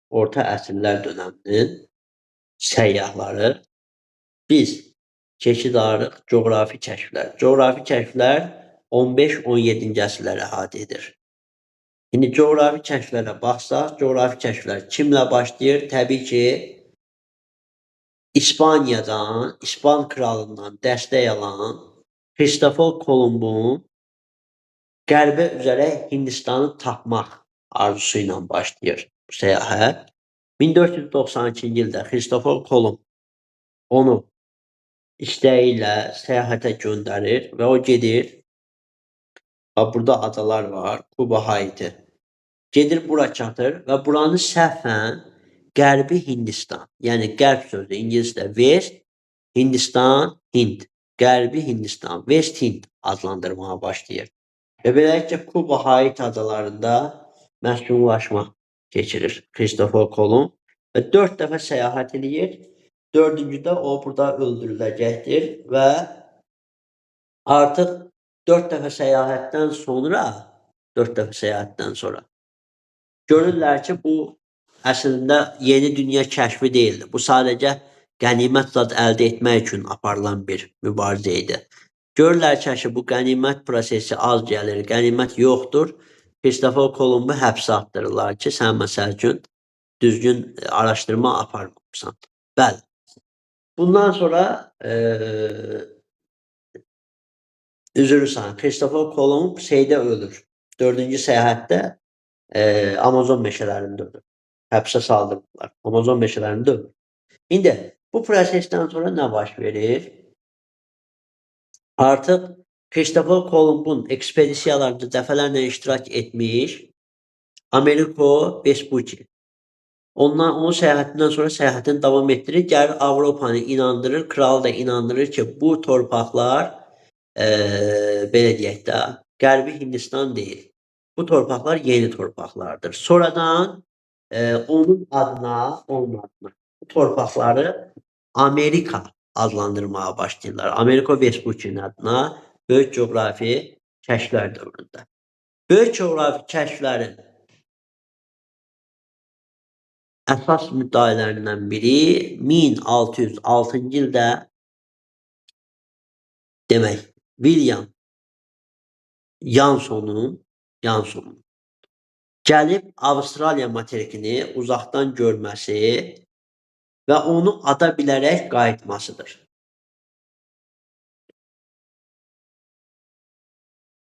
orta əsrlər dönəminin səyyahları. Biz keçid alırıq coğrafi kəşflər. Coğrafi kəşflər 15-17-ci əsrlərə əhatə edir. İndi coğrafi kəşflərə baxsaq, coğrafi kəşflər kimlə başlayır? Təbii ki, İspaniyadan, İspan kralından dəstək alan Kristofor Kolumbun qərbə üzərə Hindistanı tapmaq arzusu ilə başlayır bu səyahət. 1492-ci ildə Kristofor Kolumb onu istəyi ilə səyahətə göndərir və o gedir. Burada adalar var, Kuba, Haiti. Gedir bura çatır və buranı səhvən Qərbi Hindistan, yəni qərb sözü ingiliscə West, Hindistan, Hind, Qərbi Hindistan, West Hind adlandırmağa başlayır. Və beləliklə Kuba, Haiti adalarında məskunlaşma keçirir Kristofor Kolumb və 4 dəfə səyahət edir. 4-cüdə o burada öldürüləcəkdir və artıq 4 dəfə səyahətdən sonra görürlər ki, bu əslində yeni dünya kəşfi deyildi. Bu sadəcə qənimət zad əldə etmək üçün aparılan bir mübarizə idi. Görürlər ki, bu qənimət prosesi az gəlir, qənimət yoxdur. Kristofor Kolumbu həbsə atdırırlar ki, sən məsəl üçün düzgün araşdırma aparmamısan. Bəli. Bundan sonra üzrlüsən, Kristofor Kolumb şeydə ölür. 4-cü səyahətdə Amazon meşələrində ölür. Həbsə saldırırlar. Amazon meşələrində ölür. İndi bu prosesdən sonra nə baş verir? Artıq Kristofor Kolumbun ekspedisiyalarında dəfələrlə iştirak etmiş Amerigo Vespucci. Onun səyahətindən sonra səyahətini davam etdirir. Gəlir Avropanı inandırır, kral da inandırır ki, bu torpaqlar belə deyək də, Qərbi Hindistan deyil. Bu torpaqlar yeni torpaqlardır. Sonradan onun adına bu torpaqları Amerika adlandırmağa başlayırlar. Amerigo Vespucci'nin adına böyük coğrafi kəşflər dövründə. Böyük coğrafi kəşflərin əsas müddəilərindən biri 1606-cı ildə demək William Yansonun gəlib Avustraliya materikini uzaqdan görməsi və onu ada bilərək qayıtmasıdır.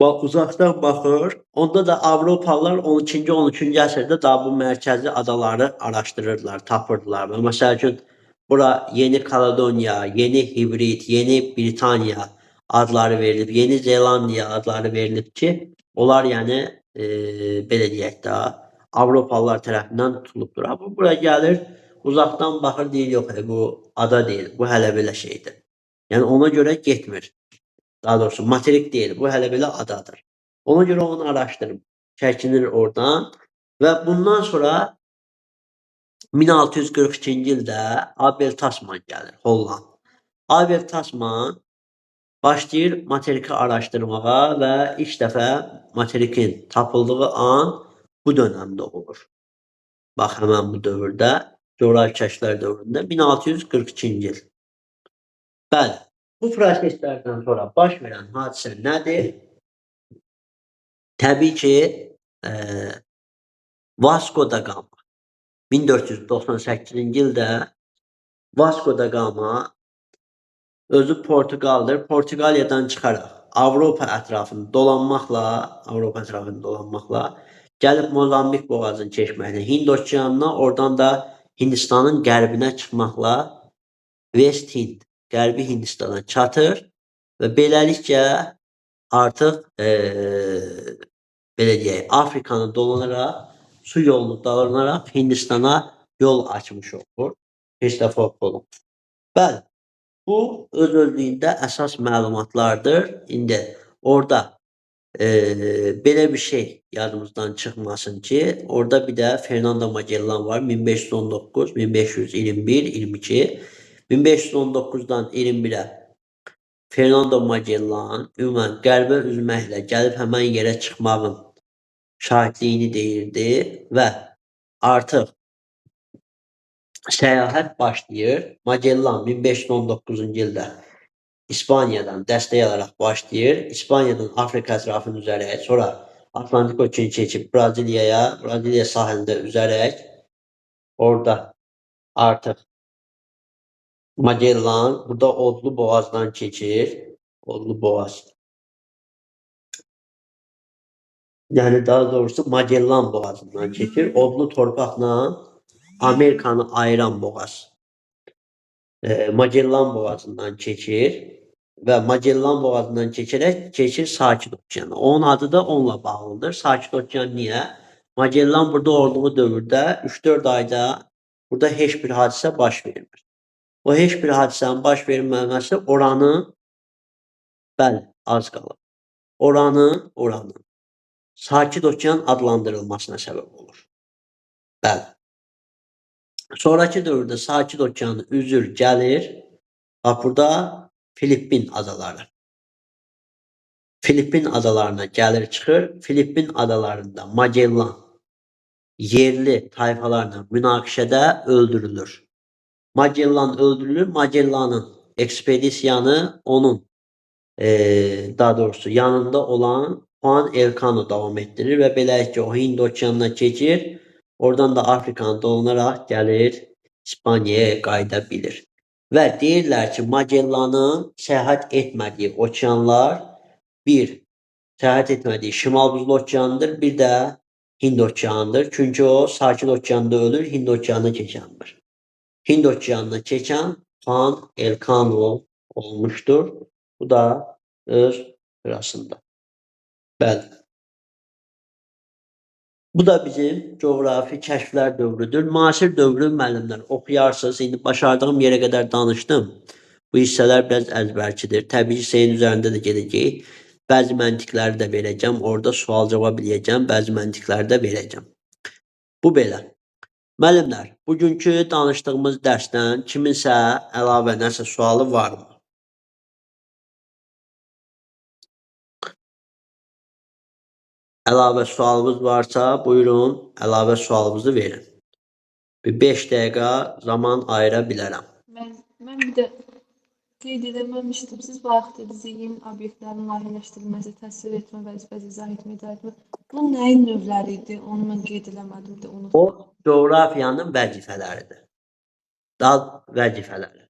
Bax, uzaqdan baxır, onda da Avropalılar 12-ci, 13-cü əsrdə daha bu mərkəzi adaları araşdırırlar, tapırdılar. Məsəl üçün, bura Yeni Kaledoniya, Yeni Hibrit, Yeni Britaniya adları verilib, Yeni Zelandiya adları verilib ki, onlar yəni belə deyək də, Avropalılar tərəfindən tutulubdur. Bu bura gəlir, uzaqdan baxır, deyir, yox, bu ada deyil, bu hələ belə şeydir. Yəni ona görə getmir. Daha doğrusu materik deyil, bu hələ belə adadır. Ona görə onu araşdırıb, çəkinir oradan və bundan sonra 1642-ci ildə Abel Tasman gəlir, Holland. Abel Tasman başlayır materiki araşdırmağa və ilk dəfə materikin tapıldığı an bu dönəmdə olur. Bax, həmən bu dövrdə, coğrafi kəşflər dövründə 1642-ci il. Bəli, bu proseslərdən sonra baş verən hadisə nədir? Təbii ki, Vasco da Gama 1498-ci ildə Vasco da Gama özü Portuqaldır. Portuqaliyadan çıxaraq Avropa ətrafını dolanmaqla gəlib Mozambik boğazını keçməklə Hind okeanına, oradan da Hindistanın qərbinə çıxmaqla West Hind, Qərbi Hindistana çatır və beləliklə artıq belə deyək, Afrikanı dolanaraq, su yolunu dolanaraq Hindistana yol açmış olur Kristofor Kolumb. Bəli, bu öz-özlüyündə əsas məlumatlardır. İndi orada belə bir şey yadımızdan çıxmasın ki, orada bir də Fernando Magellan var. 1519, 1521, 22. 1519-dan 21-ə Fernando Magellan ümumən qərbə üzməklə gəlib həmən yerə çıxmağın şahidliyini deyirdi və artıq səyahət başlayır. Magellan 1519-cu ildə İspaniyadan dəstək alaraq başlayır. İspaniyadan Afrika ətrafını üzərək, sonra Atlantik okeanı keçib Braziliya sahilində üzərək orada artıq Magellan burada Odlu boğazdan keçir. Odlu boğaz. Yəni daha doğrusu Magellan boğazından keçir. Odlu torpaqla Amerikanı ayıran boğaz. Magellan boğazından keçir və Magellan boğazından keçərək keçir Sakit Okeana. Onun adı da onunla bağlıdır. Sakit Okean niyə? Magellan burada olduğu dövrdə 3-4 ayda burada heç bir hadisə baş vermir. O heç bir hadisənin baş verməməsi oranın, bəli, az qalır. Oranın Sakit Okean adlandırılmasına səbəb olur. Bəli. Sonraki dövrdə Sakit Okeanı üzür gəlir. Bax, burada Filippin adaları. Filippin adalarına gəlir, çıxır. Filippin adalarında Magellan yerli tayfalarla münaqişədə öldürülür. Magellan öldürülür. Magellan'ın ekspedisiyanı onun daha doğrusu yanında olan Juan Elcano davam etdirir və beləliklə o Hind okeanına keçir. Oradan da Afrikanı dolanaraq gəlir İspaniyaya qayıda bilir. Və deyirlər ki, Magellanın səyahət etmədiyi okeanlar bir, səyahət etmədiyi Şimal Buzlu okeanıdır, bir də Hind okeanıdır. Çünki o Sakit okeanda ölür, Hind okeanına keçəndir. Hind okeanına keçən Juan Elcano olmuşdur. Bu da öz sırasında. Bəli. Bu da bizim coğrafi kəşflər dövrüdür. Müasir dövrü müəllimlər oxuyarsınız. İndi başardığım yerə qədər danışdım. Bu hissələr biraz əzbərçidir. Təbii ki, senin üzərində də gedəcəyik. Bəzi məntiqləri də verəcəm. Orada sual-cavab eləyəcəm. Bəzi məntiqləri də verəcəm. Bu belə. Müəllimlər, bugünkü danışdığımız dərsdən kiminsə əlavə nəsə sualı varmı? Əlavə sualınız varsa, buyurun, əlavə sualınızı verin. Bir 5 dəqiqə zaman ayıra bilərəm. Mən bir də qeyd edəməmişdim. Siz bayaq dediniz, yeni obyektlərin layihələşdirilməsi, təsvir etmə, vəzifəsi izah etmə, idarə etmə. Bu nəyin növləri idi? Onu mən qeyd eləmədim də, unutdum. O, coğrafiyanın vəzifələridir. Dal vəzifələri.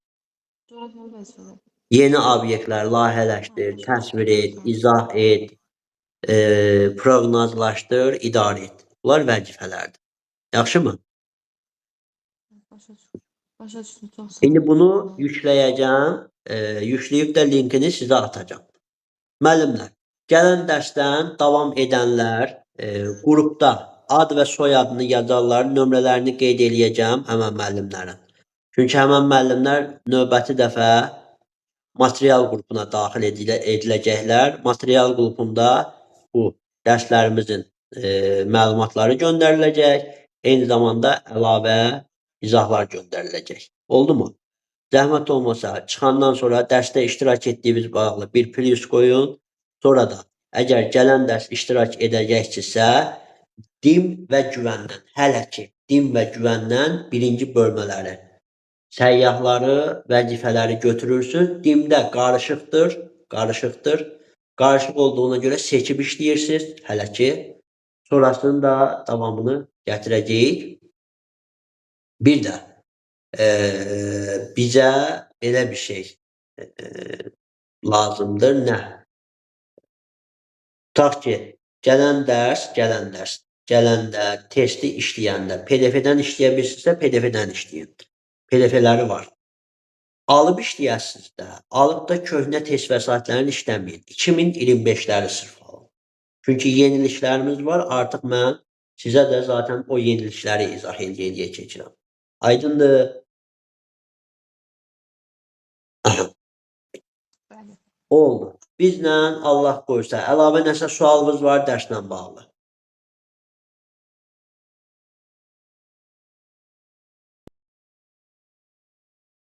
Coğrafiyanın vəzifələri. Yeni obyektlər layihələşdir, təsvir et, izah et, proqnozlaşdır, idarə et. Bunlar vəzifələrdir. Yaxşımı? Başa düşdüm, çox sağ İndi olun. bunu yükləyəcəm, yükləyib də linkini sizə atacağam. Müəllimlər, gələn dərsdən davam edənlər qrupda ad və soyadını yazarlar, nömrələrini qeyd eləyəcəm həmən müəllimlərin. Çünki həmən müəllimlər növbəti dəfə material qrupuna daxil ediləcəklər. Material qrupunda bu dərslərimizin məlumatları göndəriləcək, eyni zamanda əlavə izahlar göndəriləcək. Oldu mu? Zəhmət olmasa çıxandan sonra dərsdə iştirak etdiyiniz bağlı bir plus qoyun. Sonra da əgər gələn dərs iştirak edəcəksinizsə, din və güvəndən, hələ ki, din və güvəndən birinci bölmələri, səyyahları, vəzifələri götürürsünüz. Dimdə qarışıqdır. Qarışıq olduğuna görə seçib işləyirsiniz, hələ ki. Sonrasının da davamını gətirəcəyik. Bir də bizə belə bir şey lazımdır. Nə? Tutaq ki, gələndə, testi işləyəndə, PDF-dən işləyə bilirsinizsə, PDF-dən işləyin. PDF-ləri var. Alıb işləyəsiniz də, alıb da köhnə test vəsaitlərini işləməyin. 2025-ləri sırf alın. Çünki yeniliklərimiz var, artıq mən sizə də zaten o yenilikləri izah eləyə keçirəm. Aydındır? Oldu. Bizlə Allah qoysa, əlavə nəsə sualınız var dərslə bağlı.